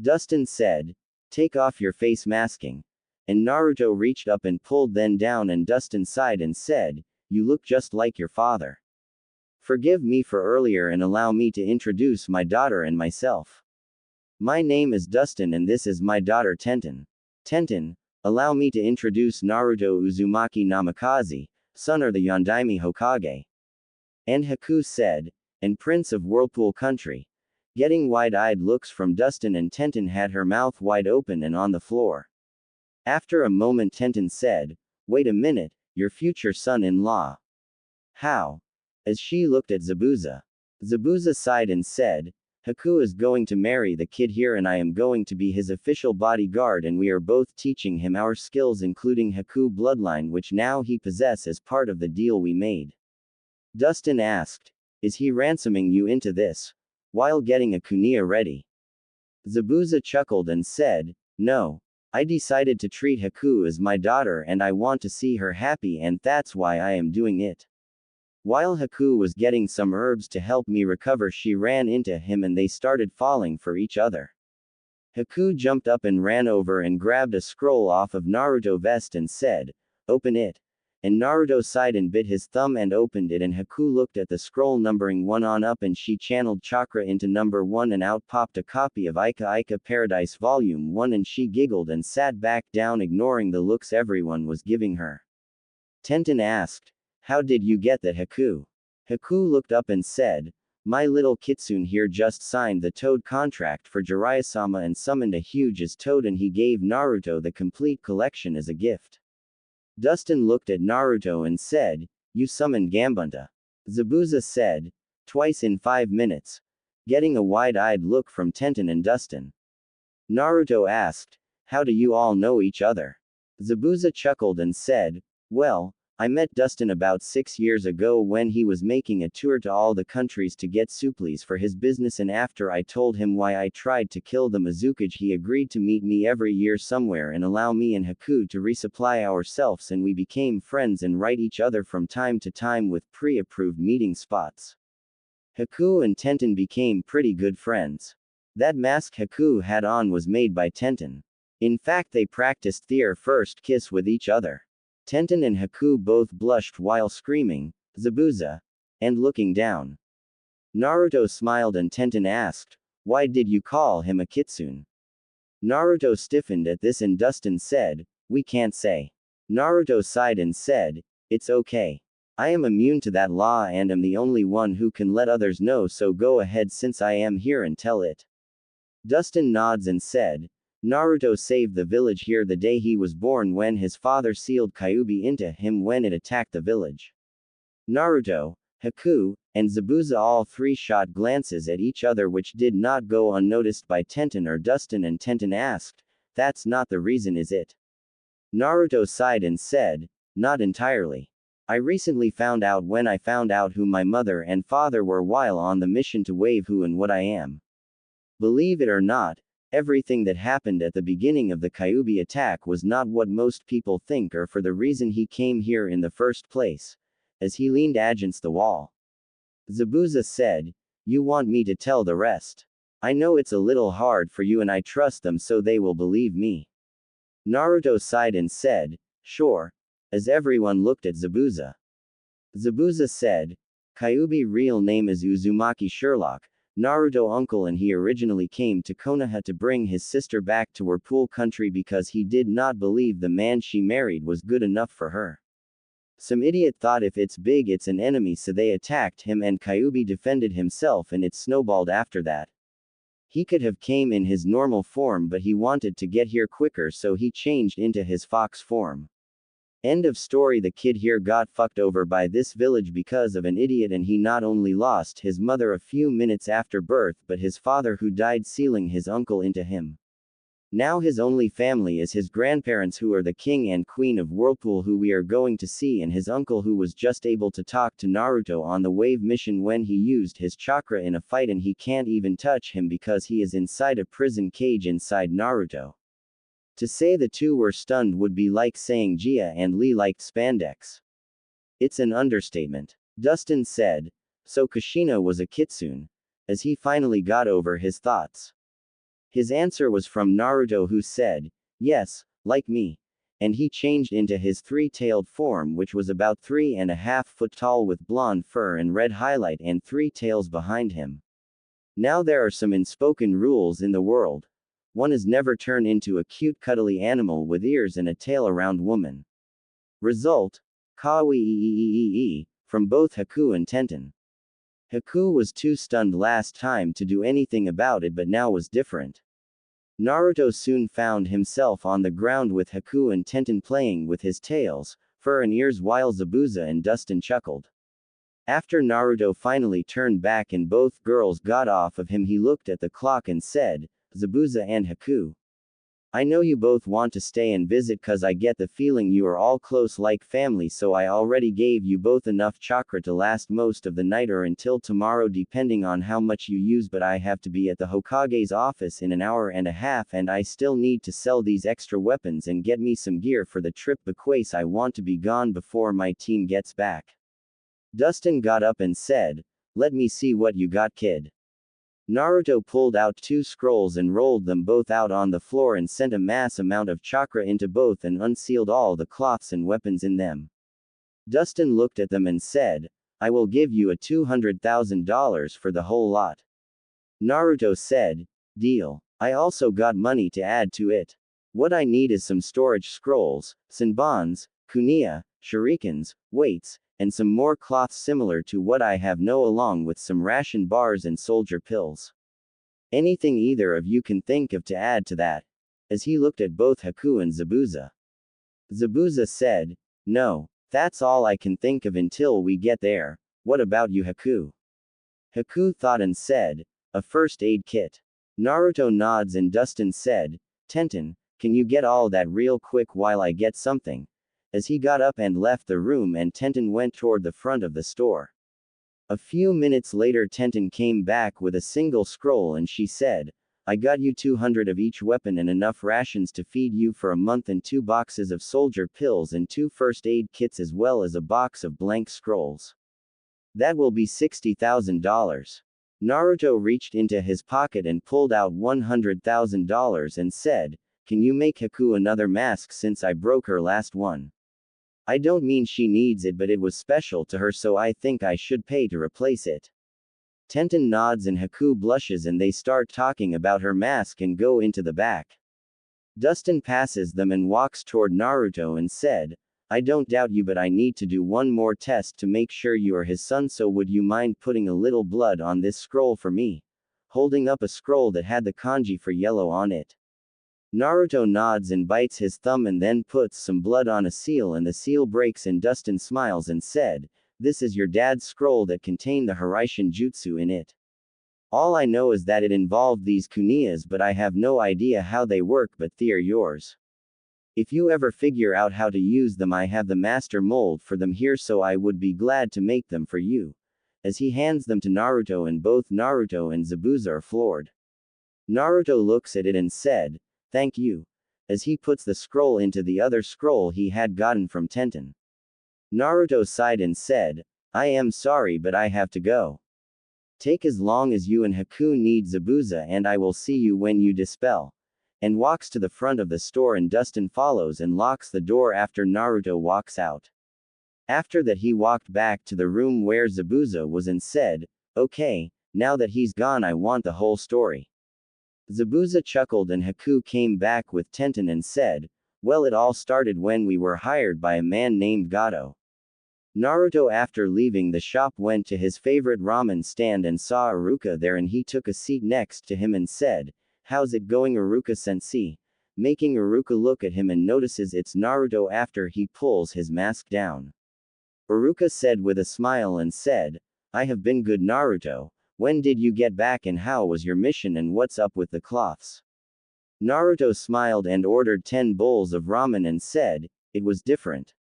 Dustin said, Take off your face masking. And Naruto reached up and pulled then down, and Dustin sighed and said, "You look just like your father. Forgive me for earlier and allow me to introduce my daughter and myself. My name is Dustin and this is my daughter Tenten. Tenten, allow me to introduce Naruto Uzumaki Namikaze, son of the Yondaime Hokage." And Haku said, "And Prince of Whirlpool Country." Getting wide-eyed looks from Dustin, and Tenten had her mouth wide open and on the floor. After a moment Tenten said, "Wait a minute, your future son-in-law. How?" As she looked at Zabuza. Zabuza sighed and said, "Haku is going to marry the kid here and I am going to be his official bodyguard, and we are both teaching him our skills including Haku bloodline which now he possesses as part of the deal we made." Dustin asked, "Is he ransoming you into this? While getting a kunia ready?" Zabuza chuckled and said, "No. I decided to treat Haku as my daughter and I want to see her happy and that's why I am doing it." While Haku was getting some herbs to help me recover, she ran into him and they started falling for each other. Haku jumped up and ran over and grabbed a scroll off of Naruto's vest and said, "Open it." And Naruto sighed and bit his thumb and opened it, and Haku looked at the scroll numbering 1 on up and she channeled chakra into number 1 and out popped a copy of Ika Ika Paradise Volume 1 and she giggled and sat back down ignoring the looks everyone was giving her. Tenten asked, "How did you get that, Haku?" Haku looked up and said, "My little kitsune here just signed the Toad contract for Jiraiya-sama and summoned a huge as Toad and he gave Naruto the complete collection as a gift." Dustin looked at Naruto and said, "You summoned Gambunta?" Zabuza said, "Twice in 5 minutes." Getting a wide-eyed look from Tenten and Dustin. Naruto asked, "How do you all know each other?" Zabuza chuckled and said, "Well, I met Dustin about 6 years ago when he was making a tour to all the countries to get supplies for his business, and after I told him why I tried to kill the Mizukage he agreed to meet me every year somewhere and allow me and Haku to resupply ourselves, and we became friends and write each other from time to time with pre-approved meeting spots." Haku and Tenten became pretty good friends. That mask Haku had on was made by Tenten. In fact, they practiced their first kiss with each other. Tenten and Haku both blushed while screaming, "Zabuza!" and looking down. Naruto smiled and Tenten asked, "Why did you call him a kitsune?" Naruto stiffened at this and Dustin said, "We can't say." Naruto sighed and said, "It's okay. I am immune to that law and am the only one who can let others know, so go ahead since I am here and tell it." Dustin nods and said, "Naruto saved the village here the day he was born when his father sealed Kyuubi into him when it attacked the village." Naruto, Haku, and Zabuza all three shot glances at each other which did not go unnoticed by Tenten or Dustin, and Tenten asked, "That's not the reason, is it?" Naruto sighed and said, "Not entirely. I recently found out when I found out who my mother and father were while on the mission to wave who and what I am. Believe it or not, everything that happened at the beginning of the Kyuubi attack was not what most people think or for the reason he came here in the first place." As he leaned against the wall. Zabuza said, "You want me to tell the rest? I know it's a little hard for you and I trust them so they will believe me." Naruto sighed and said, "Sure." As everyone looked at Zabuza. Zabuza said, "Kyuubi real name is Uzumaki Sherlock, Naruto uncle, and he originally came to Konoha to bring his sister back to Whirlpool Country because he did not believe the man she married was good enough for her. Some idiot thought if it's big it's an enemy, so they attacked him and Kyuubi defended himself and it snowballed after that. He could have came in his normal form but he wanted to get here quicker so he changed into his fox form. End of story. The kid here got fucked over by this village because of an idiot, and he not only lost his mother a few minutes after birth but his father who died sealing his uncle into him. Now his only family is his grandparents who are the king and queen of Whirlpool who we are going to see, and his uncle who was just able to talk to Naruto on the wave mission when he used his chakra in a fight and he can't even touch him because he is inside a prison cage inside Naruto. To say the two were stunned would be like saying Gia and Lee liked spandex. It's an understatement. Dustin said, "So Kushina was a kitsune?" As he finally got over his thoughts. His answer was from Naruto, who said, yes, like me. And he changed into his three-tailed form, which was about 3.5 feet tall with blonde fur and red highlight and 3 tails behind him. Now there are some unspoken rules in the world. One is never turn into a cute cuddly animal with ears and a tail around woman. Result: Kawaii from both Haku and Tenten. Haku was too stunned last time to do anything about it, but now was different. Naruto soon found himself on the ground with Haku and Tenten playing with his tails, fur and ears, while Zabuza and Dustin chuckled. After Naruto finally turned back and both girls got off of him, he looked at the clock and said, Zabuza and Haku, I know you both want to stay and visit cause I get the feeling you are all close like family, so I already gave you both enough chakra to last most of the night or until tomorrow depending on how much you use, but I have to be at the Hokage's office in an hour and a half and I still need to sell these extra weapons and get me some gear for the trip because I want to be gone before my team gets back. Dustin got up and said, let me see what you got, kid. Naruto pulled out 2 scrolls and rolled them both out on the floor and sent a mass amount of chakra into both and unsealed all the cloths and weapons in them. Dustin looked at them and said, I will give you a $200,000 for the whole lot. Naruto said, deal. I also got money to add to it. What I need is some storage scrolls, senbons, kunia, shurikens, weights, and some more cloths similar to what I have along with some ration bars and soldier pills. Anything either of you can think of to add to that? As he looked at both Haku and Zabuza. Zabuza said, no, that's all I can think of until we get there. What about you, Haku? Haku thought and said, a first aid kit. Naruto nods and Dustin said, Tenten, can you get all that real quick while I get something? As he got up and left the room and Tenten went toward the front of the store. A few minutes later Tenten came back with a single scroll and she said, I got you 200 of each weapon and enough rations to feed you for a month and 2 boxes of soldier pills and 2 first aid kits as well as a box of blank scrolls. That will be $60,000. Naruto reached into his pocket and pulled out $100,000 and said, can you make Haku another mask since I broke her last one? I don't mean she needs it, but it was special to her, so I think I should pay to replace it. Tenten nods and Haku blushes and they start talking about her mask and go into the back. Dustin passes them and walks toward Naruto and said, I don't doubt you, but I need to do one more test to make sure you are his son, so would you mind putting a little blood on this scroll for me? Holding up a scroll that had the kanji for yellow on it. Naruto nods and bites his thumb and then puts some blood on a seal and the seal breaks and Dustin smiles and said, this is your dad's scroll that contained the Hiraishin jutsu in it. All I know is that it involved these kuniyas, but I have no idea how they work, but they're yours. If you ever figure out how to use them, I have the master mold for them here, so I would be glad to make them for you. As he hands them to Naruto and both Naruto and Zabuza are floored. Naruto looks at it and said, thank you. As he puts the scroll into the other scroll he had gotten from Tenten. Naruto sighed and said, I am sorry, but I have to go. Take as long as you and Haku need, Zabuza, and I will see you when you dispel. And walks to the front of the store and Dustin follows and locks the door after Naruto walks out. After that he walked back to the room where Zabuza was and said, okay, now that he's gone I want the whole story. Zabuza chuckled and Haku came back with Tenten and said, well, it all started when we were hired by a man named Gato. Naruto, after leaving the shop, went to his favorite ramen stand and saw Iruka there and he took a seat next to him and said, how's it going, Iruka-sensei? Making Iruka look at him and notices it's Naruto after he pulls his mask down. Iruka said with a smile and said, I have been good, Naruto. When did you get back and how was your mission and what's up with the cloths? Naruto smiled and ordered 10 bowls of ramen and said, it was different.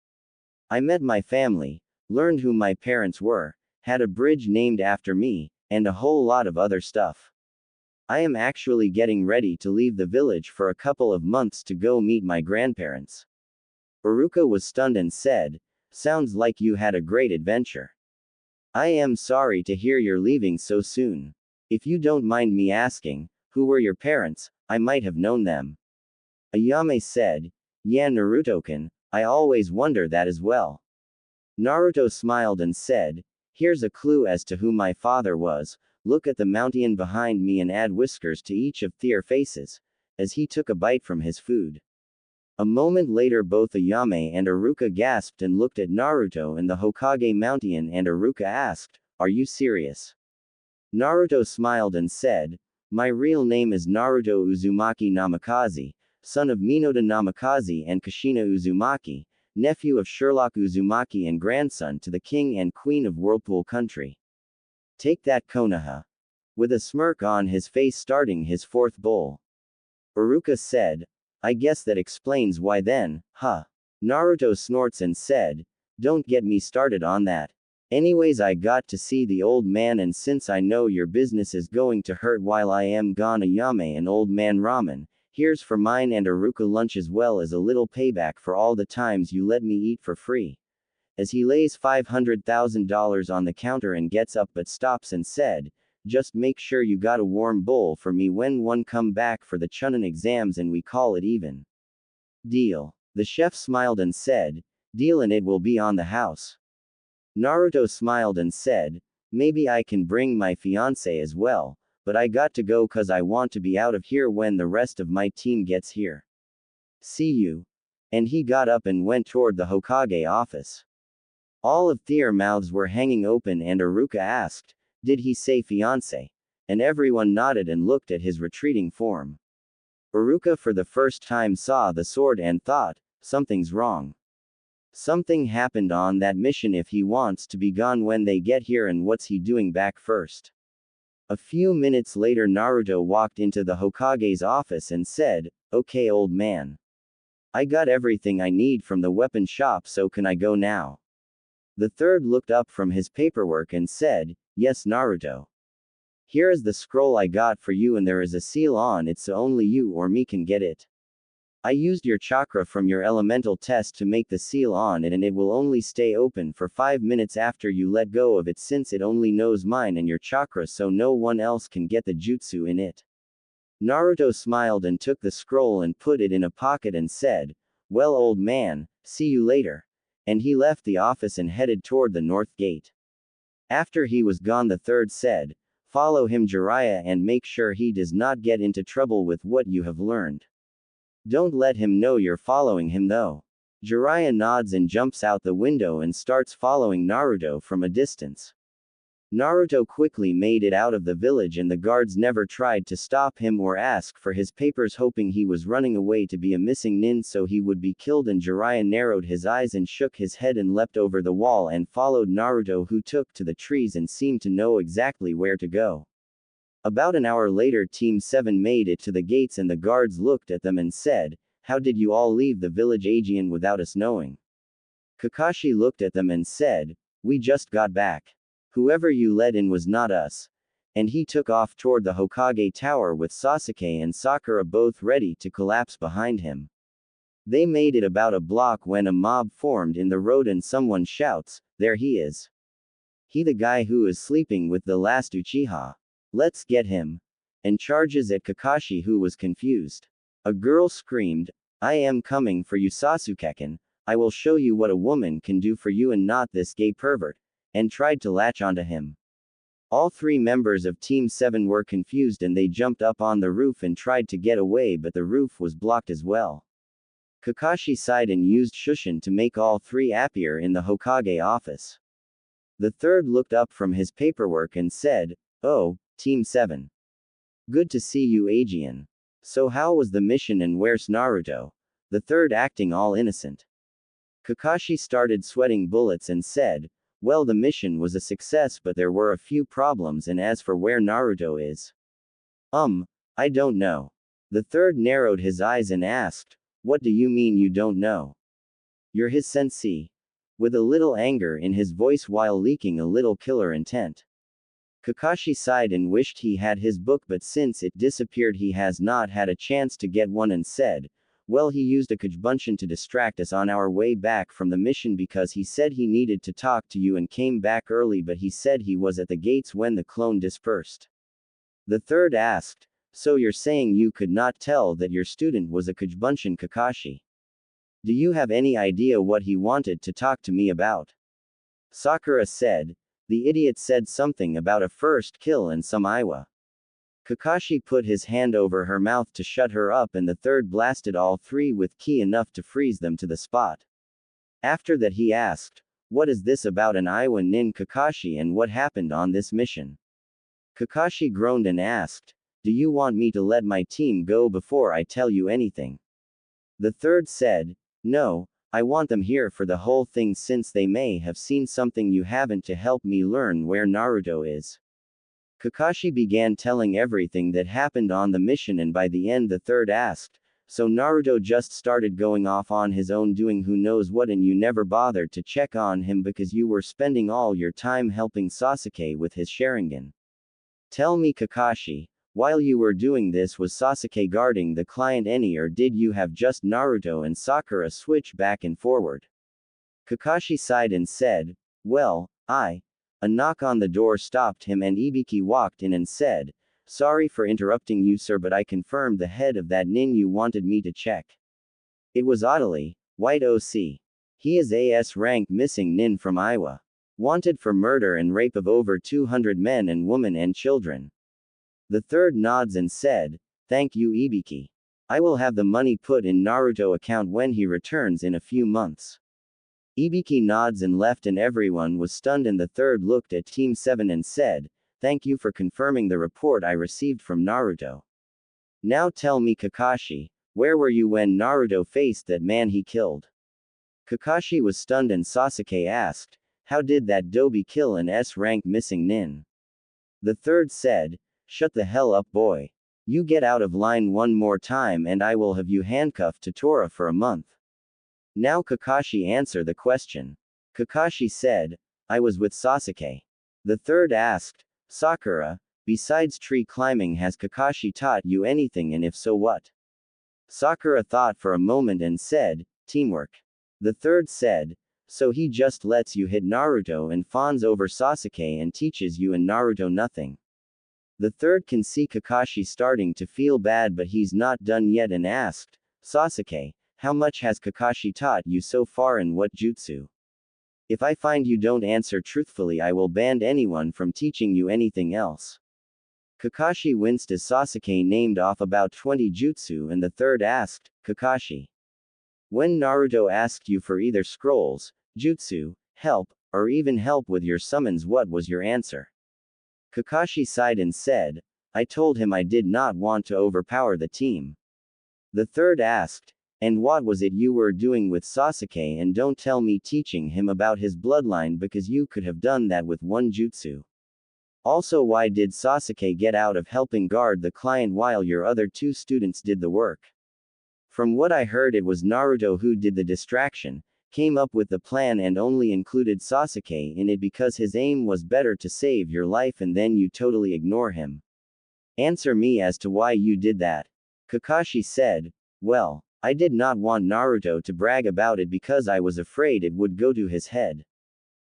I met my family, learned who my parents were, had a bridge named after me, and a whole lot of other stuff. I am actually getting ready to leave the village for a couple of months to go meet my grandparents. Iruka was stunned and said, sounds like you had a great adventure. I am sorry to hear you're leaving so soon. If you don't mind me asking, Who were your parents? I might have known them. Ayame said, Yeah, Naruto-kun, I always wonder that as well. Naruto smiled and said, Here's a clue as to who my father was. Look at the mountain behind me and add whiskers to each of their faces, as he took a bite from his food. A moment later both Ayame and Iruka gasped and looked at Naruto and the Hokage mountain, and Iruka asked, Are you serious? Naruto smiled and said, My real name is Naruto Uzumaki Namikaze, son of Minato Namikaze and Kushina Uzumaki, nephew of Sherlock Uzumaki and grandson to the king and queen of Whirlpool Country. Take that, Konoha. With a smirk on his face starting his fourth bowl. Iruka said, I guess that explains why then, huh? Naruto snorts and said, Don't get me started on that. Anyways, I got to see the old man, and since I know your business is going to hurt while I am gone, Ayame and Old Man Ramen, here's for mine and Iruka lunch as well as a little payback for all the times you let me eat for free. As he lays $500,000 on the counter and gets up but stops and said, Just make sure you got a warm bowl for me when one come back for the Chunin exams and we call it even. Deal. The chef smiled and said, Deal, and it will be on the house. Naruto smiled and said, Maybe I can bring my fiancé as well, but I got to go cause I want to be out of here when the rest of my team gets here. See you. And he got up and went toward the Hokage office. All of their mouths were hanging open and Iruka asked, Did he say fiancé? And everyone nodded and looked at his retreating form. Iruka for the first time saw the sword and thought, Something's wrong. Something happened on that mission if he wants to be gone when they get here, and what's he doing back first? A few minutes later Naruto walked into the Hokage's office and said, Okay, old man. I got everything I need from the weapon shop, so can I go now? The third looked up from his paperwork and said, Yes, Naruto. Here is the scroll I got for you, and there is a seal on it, so only you or me can get it. I used your chakra from your elemental test to make the seal on it, and it will only stay open for 5 minutes after you let go of it, since it only knows mine and your chakra, so no one else can get the jutsu in it. Naruto smiled and took the scroll and put it in a pocket and said, Well, old man, see you later. And he left the office and headed toward the north gate. After he was gone the third said, Follow him, Jiraiya, and make sure he does not get into trouble with what you have learned. Don't let him know you're following him though. Jiraiya nods and jumps out the window and starts following Naruto from a distance. Naruto quickly made it out of the village, and the guards never tried to stop him or ask for his papers, hoping he was running away to be a missing nin so he would be killed, and Jiraiya narrowed his eyes and shook his head and leapt over the wall and followed Naruto, who took to the trees and seemed to know exactly where to go. About an hour later Team 7 made it to the gates, and the guards looked at them and said, How did you all leave the village Aegean without us knowing? Kakashi looked at them and said, We just got back. Whoever you let in was not us. And he took off toward the Hokage Tower with Sasuke and Sakura both ready to collapse behind him. They made it about a block when a mob formed in the road and someone shouts, There he is. He, the guy who is sleeping with the last Uchiha. Let's get him. And charges at Kakashi, who was confused. A girl screamed, I am coming for you, Sasuke-kun. I will show you what a woman can do for you and not this gay pervert. And tried to latch onto him. All three members of Team 7 were confused and they jumped up on the roof and tried to get away, but the roof was blocked as well. Kakashi sighed and used Shushin to make all three appear in the Hokage office. The third looked up from his paperwork and said, Oh, Team 7. Good to see you, Aegean. So how was the mission and where's Naruto? The third acting all innocent. Kakashi started sweating bullets and said, Well, the mission was a success, but there were a few problems, and as for where Naruto is. I don't know. The third narrowed his eyes and asked, What do you mean you don't know? You're his sensei. With a little anger in his voice while leaking a little killer intent. Kakashi sighed and wished he had his book, but since it disappeared he has not had a chance to get one, and said, Well, he used a Kajbunshin to distract us on our way back from the mission because he said he needed to talk to you and came back early, but he said he was at the gates when the clone dispersed. The third asked, So you're saying you could not tell that your student was a Kujbunshin Kakashi? Do you have any idea what he wanted to talk to me about? Sakura said. The idiot said something about a first kill and some Iwa. Kakashi put his hand over her mouth to shut her up, and the third blasted all three with ki enough to freeze them to the spot. After that he asked, "What is this about an Iwa nin Kakashi, and what happened on this mission?" Kakashi groaned and asked, "Do you want me to let my team go before I tell you anything?" The third said, "No, I want them here for the whole thing, since they may have seen something you haven't, to help me learn where Naruto is." Kakashi began telling everything that happened on the mission, and by the end the third asked, "So Naruto just started going off on his own doing who knows what, and you never bothered to check on him because you were spending all your time helping Sasuke with his Sharingan? Tell me, Kakashi, while you were doing this, was Sasuke guarding the client any, or did you have just Naruto and Sakura switch back and forward?" Kakashi sighed and said, "Well, A knock on the door stopped him, and Ibiki walked in and said, 'Sorry for interrupting you, sir, but I confirmed the head of that nin you wanted me to check. It was Audley, White OC. He is a S rank missing nin from Iowa. Wanted for murder and rape of over 200 men and women and children.'" The third nods and said, "Thank you, Ibiki. I will have the money put in Naruto account when he returns in a few months." Ibiki nods and left, and everyone was stunned, and the third looked at Team 7 and said, "Thank you for confirming the report I received from Naruto. Now tell me, Kakashi, where were you when Naruto faced that man he killed?" Kakashi was stunned, and Sasuke asked, "How did that dobe kill an S-rank missing nin?" The third said, "Shut the hell up, boy. You get out of line one more time and I will have you handcuffed to Tora for a month." Now Kakashi answer the question. Kakashi said, "I was with Sasuke." The third asked, "Sakura, besides tree climbing, has Kakashi taught you anything, and if so, what?" Sakura thought for a moment and said, "Teamwork." The third said, "So he just lets you hit Naruto and fawns over Sasuke and teaches you and Naruto nothing?" The third can see Kakashi starting to feel bad, but he's not done yet, and asked, "Sasuke, how much has Kakashi taught you so far, and what jutsu? If I find you don't answer truthfully, I will ban anyone from teaching you anything else." Kakashi winced as Sasuke named off about 20 jutsu, and the third asked, "Kakashi, when Naruto asked you for either scrolls, jutsu, help, or even help with your summons, what was your answer?" Kakashi sighed and said, "I told him I did not want to overpower the team." The third asked, "And what was it you were doing with Sasuke, and don't tell me teaching him about his bloodline, because you could have done that with one jutsu. Also, why did Sasuke get out of helping guard the client while your other two students did the work?" From what I heard, it was Naruto who did the distraction, came up with the plan, and only included Sasuke in it because his aim was better to save your life, and then you totally ignore him. Answer me as to why you did that." Kakashi said, "Well, I did not want Naruto to brag about it because I was afraid it would go to his head."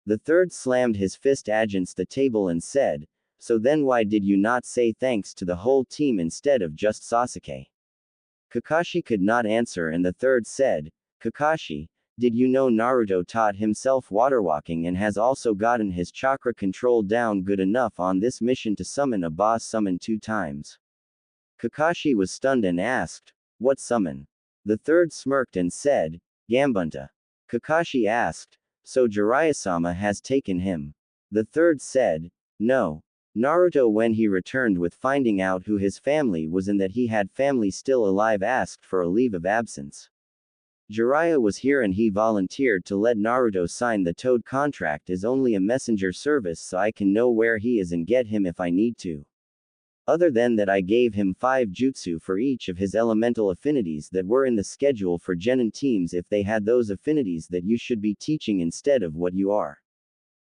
The third slammed his fist against the table and said, "So then why did you not say thanks to the whole team instead of just Sasuke?" Kakashi could not answer, and the third said, "Kakashi, did you know Naruto taught himself waterwalking and has also gotten his chakra control down good enough on this mission to summon a boss summon 2 times?" Kakashi was stunned and asked, "What summon?" The third smirked and said, "Gambunta." Kakashi asked, "So Jiraiya-sama has taken him?" The third said, "No. Naruto, when he returned with finding out who his family was and that he had family still alive, asked for a leave of absence. Jiraiya was here and he volunteered to let Naruto sign the Toad contract as only a messenger service, so I can know where he is and get him if I need to. Other than that, I gave him 5 jutsu for each of his elemental affinities that were in the schedule for genin teams if they had those affinities that you should be teaching instead of what you are.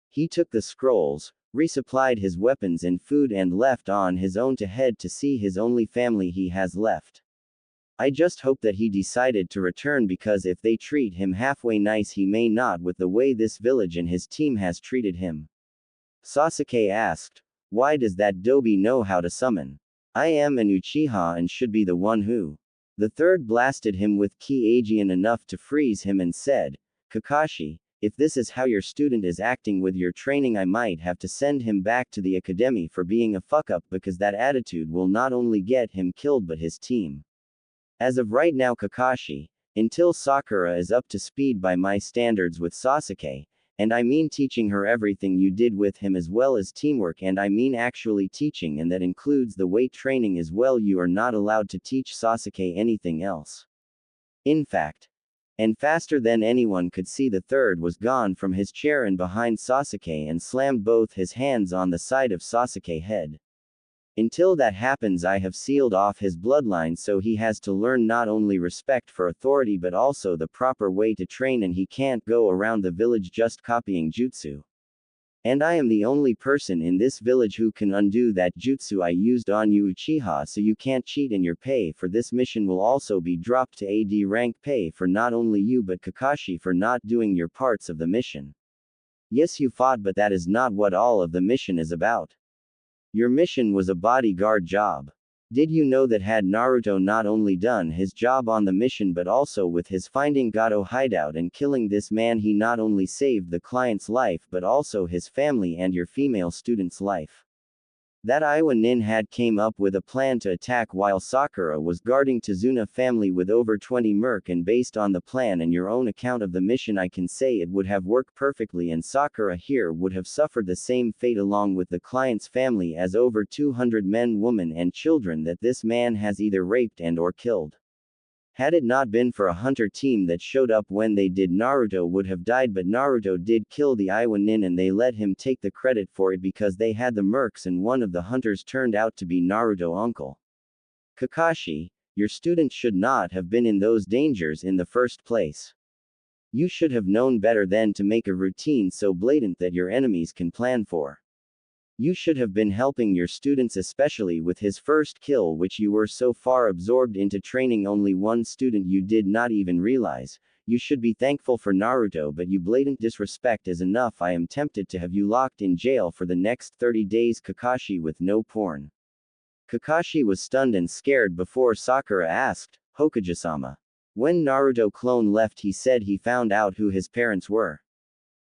He took the scrolls, resupplied his weapons and food, and left on his own to head to see his only family he has left. I just hope that he decided to return, because if they treat him halfway nice, he may not, with the way this village and his team has treated him." Sasuke asked, "Why does that dobe know how to summon?" I am an Uchiha and should be the one who. The third blasted him with ki Aegean enough to freeze him and said, Kakashi, if this is how your student is acting with your training, I might have to send him back to the academy for being a fuck-up, because that attitude will not only get him killed but his team. As of right now, Kakashi, until Sakura is up to speed by my standards with Sasuke, and I mean teaching her everything you did with him as well as teamwork, and I mean actually teaching, and that includes the weight training as well, you are not allowed to teach Sasuke anything else. In fact, and faster than anyone could see, the third was gone from his chair and behind Sasuke and slammed both his hands on the side of Sasuke's head. Until that happens, I have sealed off his bloodline, so he has to learn not only respect for authority but also the proper way to train, and he can't go around the village just copying jutsu. And I am the only person in this village who can undo that jutsu I used on you, Uchiha, so you can't cheat, and your pay for this mission will also be dropped to AD rank pay for not only you but Kakashi for not doing your parts of the mission. Yes, you fought, but that is not what all of the mission is about. Your mission was a bodyguard job. Did you know that had Naruto not only done his job on the mission but also with his finding Gato hideout and killing this man, he not only saved the client's life but also his family and your female student's life? That Iwa Nin had came up with a plan to attack while Sakura was guarding Tazuna family with over 20 merc, and based on the plan and your own account of the mission, I can say it would have worked perfectly, and Sakura here would have suffered the same fate along with the client's family as over 200 men, women and children that this man has either raped and or killed. Had it not been for a hunter team that showed up when they did, Naruto would have died, but Naruto did kill the Iwa Nin and they let him take the credit for it because they had the mercs, and one of the hunters turned out to be Naruto's uncle. Kakashi, your student should not have been in those dangers in the first place. You should have known better than to make a routine so blatant that your enemies can plan for. You should have been helping your students, especially with his first kill, which you were so far absorbed into training only one student you did not even realize. You should be thankful for Naruto, but you blatant disrespect is enough. I am tempted to have you locked in jail for the next 30 days, Kakashi, with no porn. Kakashi was stunned and scared before Sakura asked, Hokage-sama. When Naruto clone left, he said he found out who his parents were.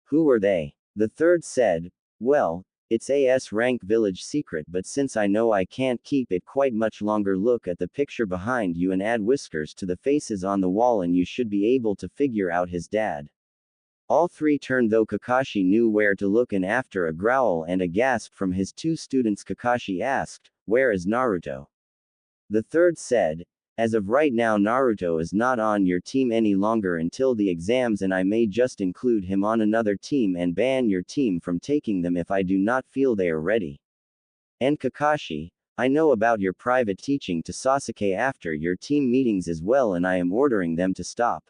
Who were they? The third said, well, it's a S-rank village secret, but since I know I can't keep it quite much longer, look at the picture behind you and add whiskers to the faces on the wall and you should be able to figure out his dad. All three turned, though Kakashi knew where to look, and after a growl and a gasp from his two students, Kakashi asked, where is Naruto? The third said, as of right now, Naruto is not on your team any longer until the exams, and I may just include him on another team and ban your team from taking them if I do not feel they are ready. And Kakashi, I know about your private teaching to Sasuke after your team meetings as well, and I am ordering them to stop.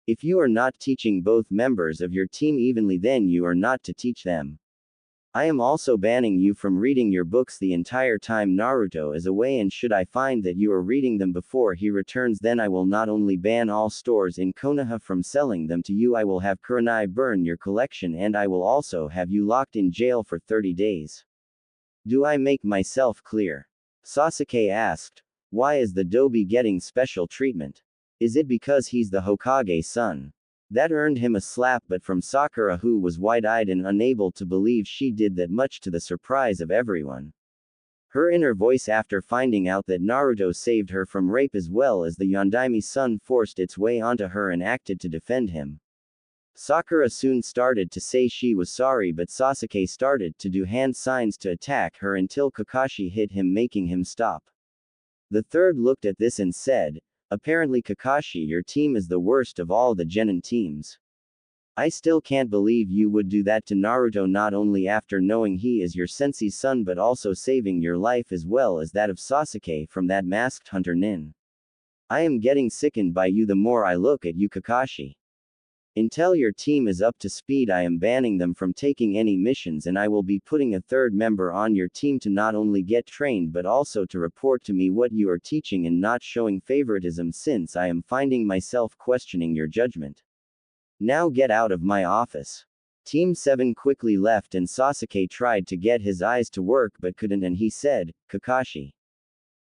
If you are not teaching both members of your team evenly, then you are not to teach them. I am also banning you from reading your books the entire time Naruto is away, and should I find that you are reading them before he returns, then I will not only ban all stores in Konoha from selling them to you, I will have Kurenai burn your collection, and I will also have you locked in jail for 30 days. Do I make myself clear? Sasuke asked. Why is the Dobi getting special treatment? Is it because he's the Hokage's son? That earned him a slap, but from Sakura, who was wide-eyed and unable to believe she did that, much to the surprise of everyone. Her inner voice, after finding out that Naruto saved her from rape as well as the Yondaime son, forced its way onto her and acted to defend him. Sakura soon started to say she was sorry, but Sasuke started to do hand signs to attack her until Kakashi hit him, making him stop. The third looked at this and said, apparently Kakashi, your team is the worst of all the genin teams. I still can't believe you would do that to Naruto, not only after knowing he is your sensei's son but also saving your life as well as that of Sasuke from that masked hunter Nin. I am getting sickened by you the more I look at you, Kakashi. Until your team is up to speed, I am banning them from taking any missions, and I will be putting a third member on your team to not only get trained but also to report to me what you are teaching and not showing favoritism, since I am finding myself questioning your judgment. Now get out of my office. Team 7 quickly left and Sasuke tried to get his eyes to work but couldn't, and he said, Kakashi.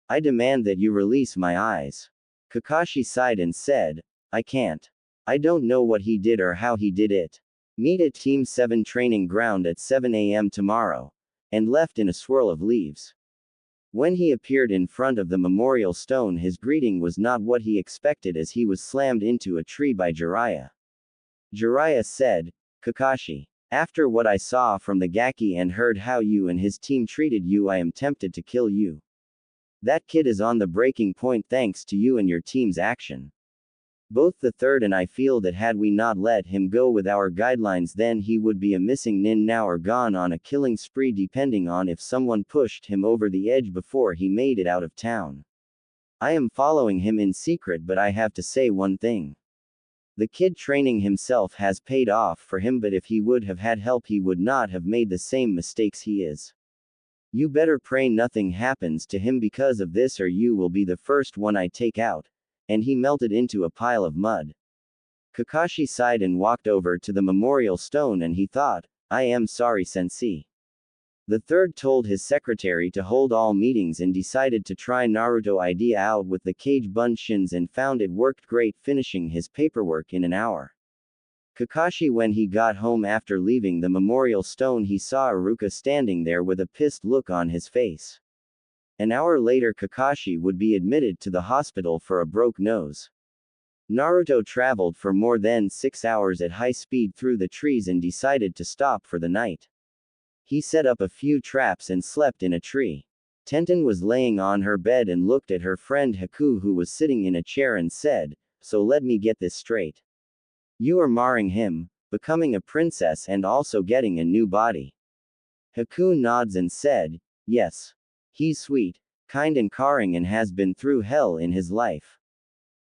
I demand that you release my eyes. Kakashi sighed and said, I can't. I don't know what he did or how he did it. Meet at Team 7 training ground at 7 a.m. tomorrow. And left in a swirl of leaves. When he appeared in front of the memorial stone, his greeting was not what he expected as he was slammed into a tree by Jiraiya. Jiraiya said, Kakashi. After what I saw from the Gaki and heard how you and his team treated you, I am tempted to kill you. That kid is on the breaking point thanks to you and your team's action. Both the third and I feel that had we not let him go with our guidelines, then he would be a missing nin now or gone on a killing spree, depending on if someone pushed him over the edge before he made it out of town. I am following him in secret, but I have to say one thing. The kid training himself has paid off for him, but if he would have had help he would not have made the same mistakes he is. You better pray nothing happens to him because of this, or you will be the first one I take out. And he melted into a pile of mud. Kakashi sighed and walked over to the memorial stone and he thought, I am sorry, sensei. The third told his secretary to hold all meetings and decided to try Naruto idea out with the cage bunshin and found it worked great, finishing his paperwork in an hour. Kakashi, when he got home after leaving the memorial stone, he saw Iruka standing there with a pissed look on his face. An hour later, Kakashi would be admitted to the hospital for a broke nose. Naruto traveled for more than 6 hours at high speed through the trees and decided to stop for the night. He set up a few traps and slept in a tree. Tenten was laying on her bed and looked at her friend Haku, who was sitting in a chair, and said, So let me get this straight. You are marrying him, becoming a princess and also getting a new body. Haku nods and said, Yes. He's sweet, kind and caring and has been through hell in his life.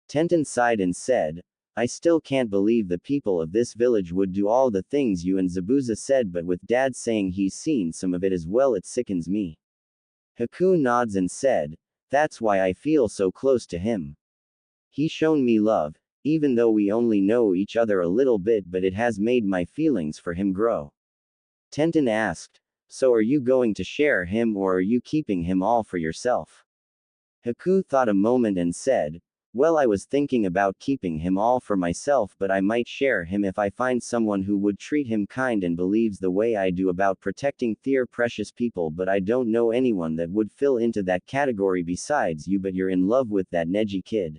Tenten sighed and said, I still can't believe the people of this village would do all the things you and Zabuza said, but with Dad saying he's seen some of it as well, it sickens me. Haku nods and said, That's why I feel so close to him. He's shown me love, even though we only know each other a little bit, but it has made my feelings for him grow. Tenten asked, So are you going to share him or are you keeping him all for yourself? Haku thought a moment and said, Well, I was thinking about keeping him all for myself, but I might share him if I find someone who would treat him kind and believes the way I do about protecting their precious people, but I don't know anyone that would fill into that category besides you, but you're in love with that Neji kid.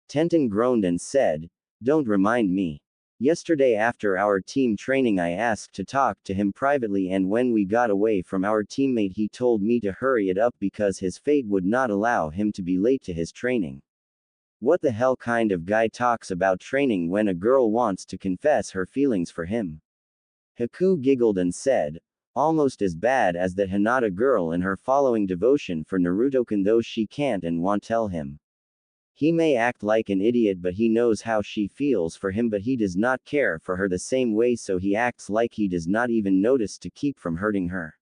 Tenten groaned and said, Don't remind me. Yesterday after our team training I asked to talk to him privately, and when we got away from our teammate he told me to hurry it up because his fate would not allow him to be late to his training. What the hell kind of guy talks about training when a girl wants to confess her feelings for him? Haku giggled and said, Almost as bad as that Hinata girl and her following devotion for Naruto-kun, though she can't and won't tell him. He may act like an idiot, but he knows how she feels for him, but he does not care for her the same way, so he acts like he does not even notice to keep from hurting her.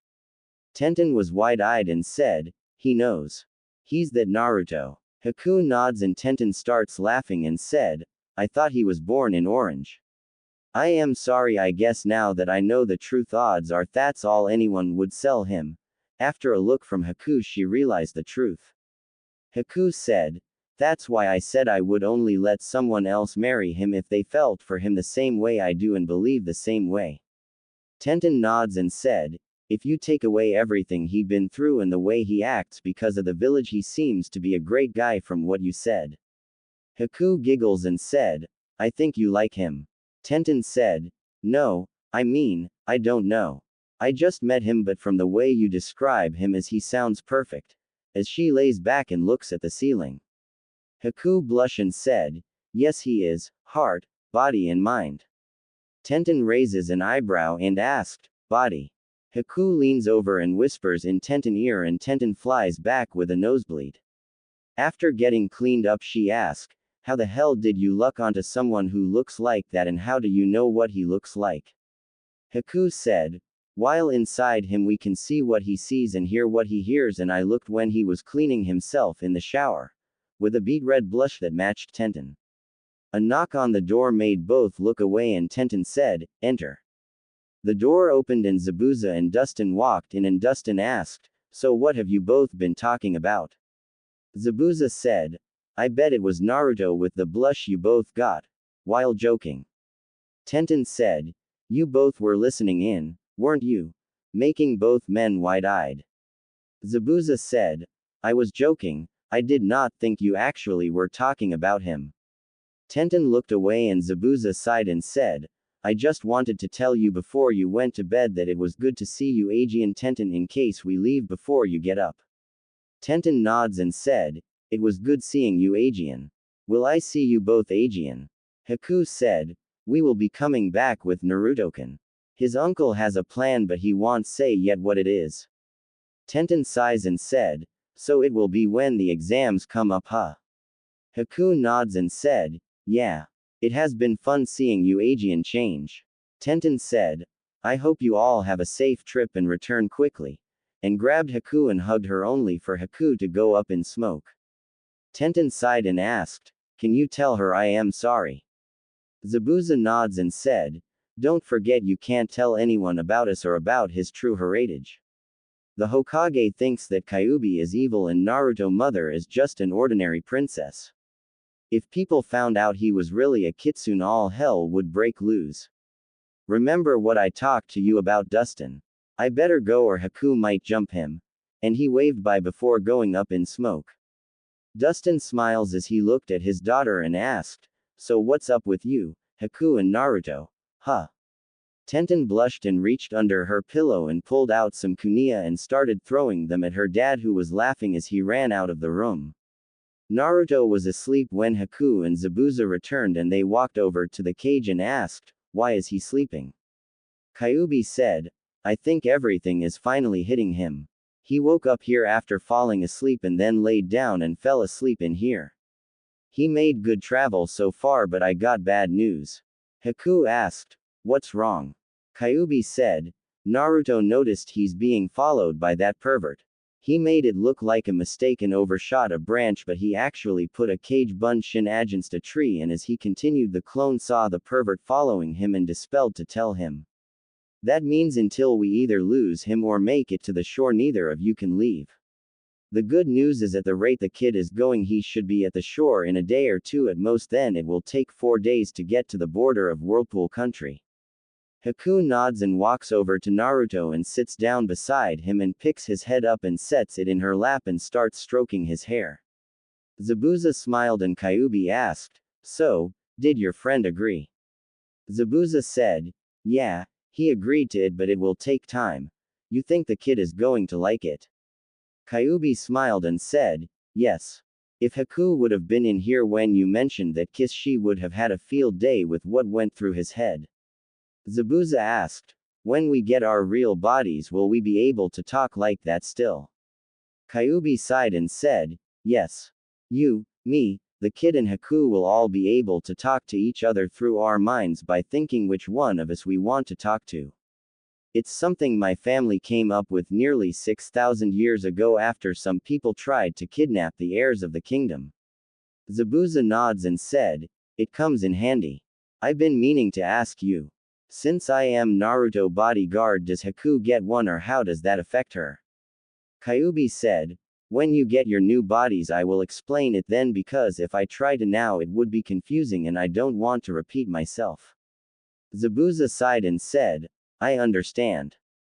Tenten was wide-eyed and said, He knows. He's that Naruto. Haku nods and Tenten starts laughing and said, I thought he was born in orange. I am sorry, I guess now that I know the truth, odds are that's all anyone would sell him. After a look from Haku, she realized the truth. Haku said, That's why I said I would only let someone else marry him if they felt for him the same way I do and believe the same way. Tenten nods and said, If you take away everything he'd been through and the way he acts because of the village, he seems to be a great guy from what you said. Haku giggles and said, I think you like him. Tenten said, No, I mean, I don't know. I just met him, but from the way you describe him as he sounds perfect. As she lays back and looks at the ceiling. Haku blushed and said, Yes, he is, heart, body and mind. Tenten raises an eyebrow and asked, Body. Haku leans over and whispers in Tenten's ear and Tenten flies back with a nosebleed. After getting cleaned up, she asked, How the hell did you luck onto someone who looks like that, and how do you know what he looks like? Haku said, While inside him we can see what he sees and hear what he hears, and I looked when he was cleaning himself in the shower. With a beet red blush that matched Tenten. A knock on the door made both look away and Tenten said, Enter. The door opened and Zabuza and Dustin walked in and Dustin asked, So what have you both been talking about? Zabuza said, I bet it was Naruto with the blush you both got. While joking. Tenten said, you both were listening in, weren't you? Making both men wide-eyed. Zabuza said, I was joking, I did not think you actually were talking about him. Tenten looked away and Zabuza sighed and said, I just wanted to tell you before you went to bed that it was good to see you Aegean Tenten in case we leave before you get up. Tenten nods and said, it was good seeing you Aegean. Will I see you both Aegean? Haku said, we will be coming back with Naruto-kun. His uncle has a plan but he won't say yet what it is. Tenten sighs and said, so it will be when the exams come up huh? Haku nods and said, yeah. It has been fun seeing you Aegean change. Tenten said, I hope you all have a safe trip and return quickly. And grabbed Haku and hugged her only for Haku to go up in smoke. Tenten sighed and asked, can you tell her I am sorry? Zabuza nods and said, don't forget you can't tell anyone about us or about his true heritage. The Hokage thinks that Kyuubi is evil and Naruto mother is just an ordinary princess. If people found out he was really a kitsune all hell would break loose. Remember what I talked to you about Dustin. I better go or Haku might jump him. And he waved bye before going up in smoke. Dustin smiles as he looked at his daughter and asked, so what's up with you, Haku and Naruto? Huh? Tenten blushed and reached under her pillow and pulled out some kunai and started throwing them at her dad who was laughing as he ran out of the room. Naruto was asleep when Haku and Zabuza returned and they walked over to the cage and asked, why is he sleeping? Kyuubi said, I think everything is finally hitting him. He woke up here after falling asleep and then laid down and fell asleep in here. He made good travel so far but I got bad news. Haku asked, what's wrong? Kyuubi said, Naruto noticed he's being followed by that pervert. He made it look like a mistake and overshot a branch but he actually put a cage bunshin against a tree and as he continued the clone saw the pervert following him and dispelled to tell him. That means until we either lose him or make it to the shore neither of you can leave. The good news is at the rate the kid is going he should be at the shore in a day or two at most then it will take 4 days to get to the border of Whirlpool country. Haku nods and walks over to Naruto and sits down beside him and picks his head up and sets it in her lap and starts stroking his hair. Zabuza smiled and Kyuubi asked, so, did your friend agree? Zabuza said, yeah, he agreed to it but it will take time. You think the kid is going to like it? Kyuubi smiled and said, yes. If Haku would have been in here when you mentioned that kiss she would have had a field day with what went through his head. Zabuza asked, when we get our real bodies will we be able to talk like that still? Kyuubi sighed and said, yes. You, me, the kid and Haku will all be able to talk to each other through our minds by thinking which one of us we want to talk to. It's something my family came up with nearly 6,000 years ago after some people tried to kidnap the heirs of the kingdom. Zabuza nods and said, it comes in handy. I've been meaning to ask you. Since I am Naruto bodyguard does Haku get one or how does that affect her? Kyuubi said, when you get your new bodies I will explain it then because if I try to now it would be confusing and I don't want to repeat myself. Zabuza sighed and said, I understand.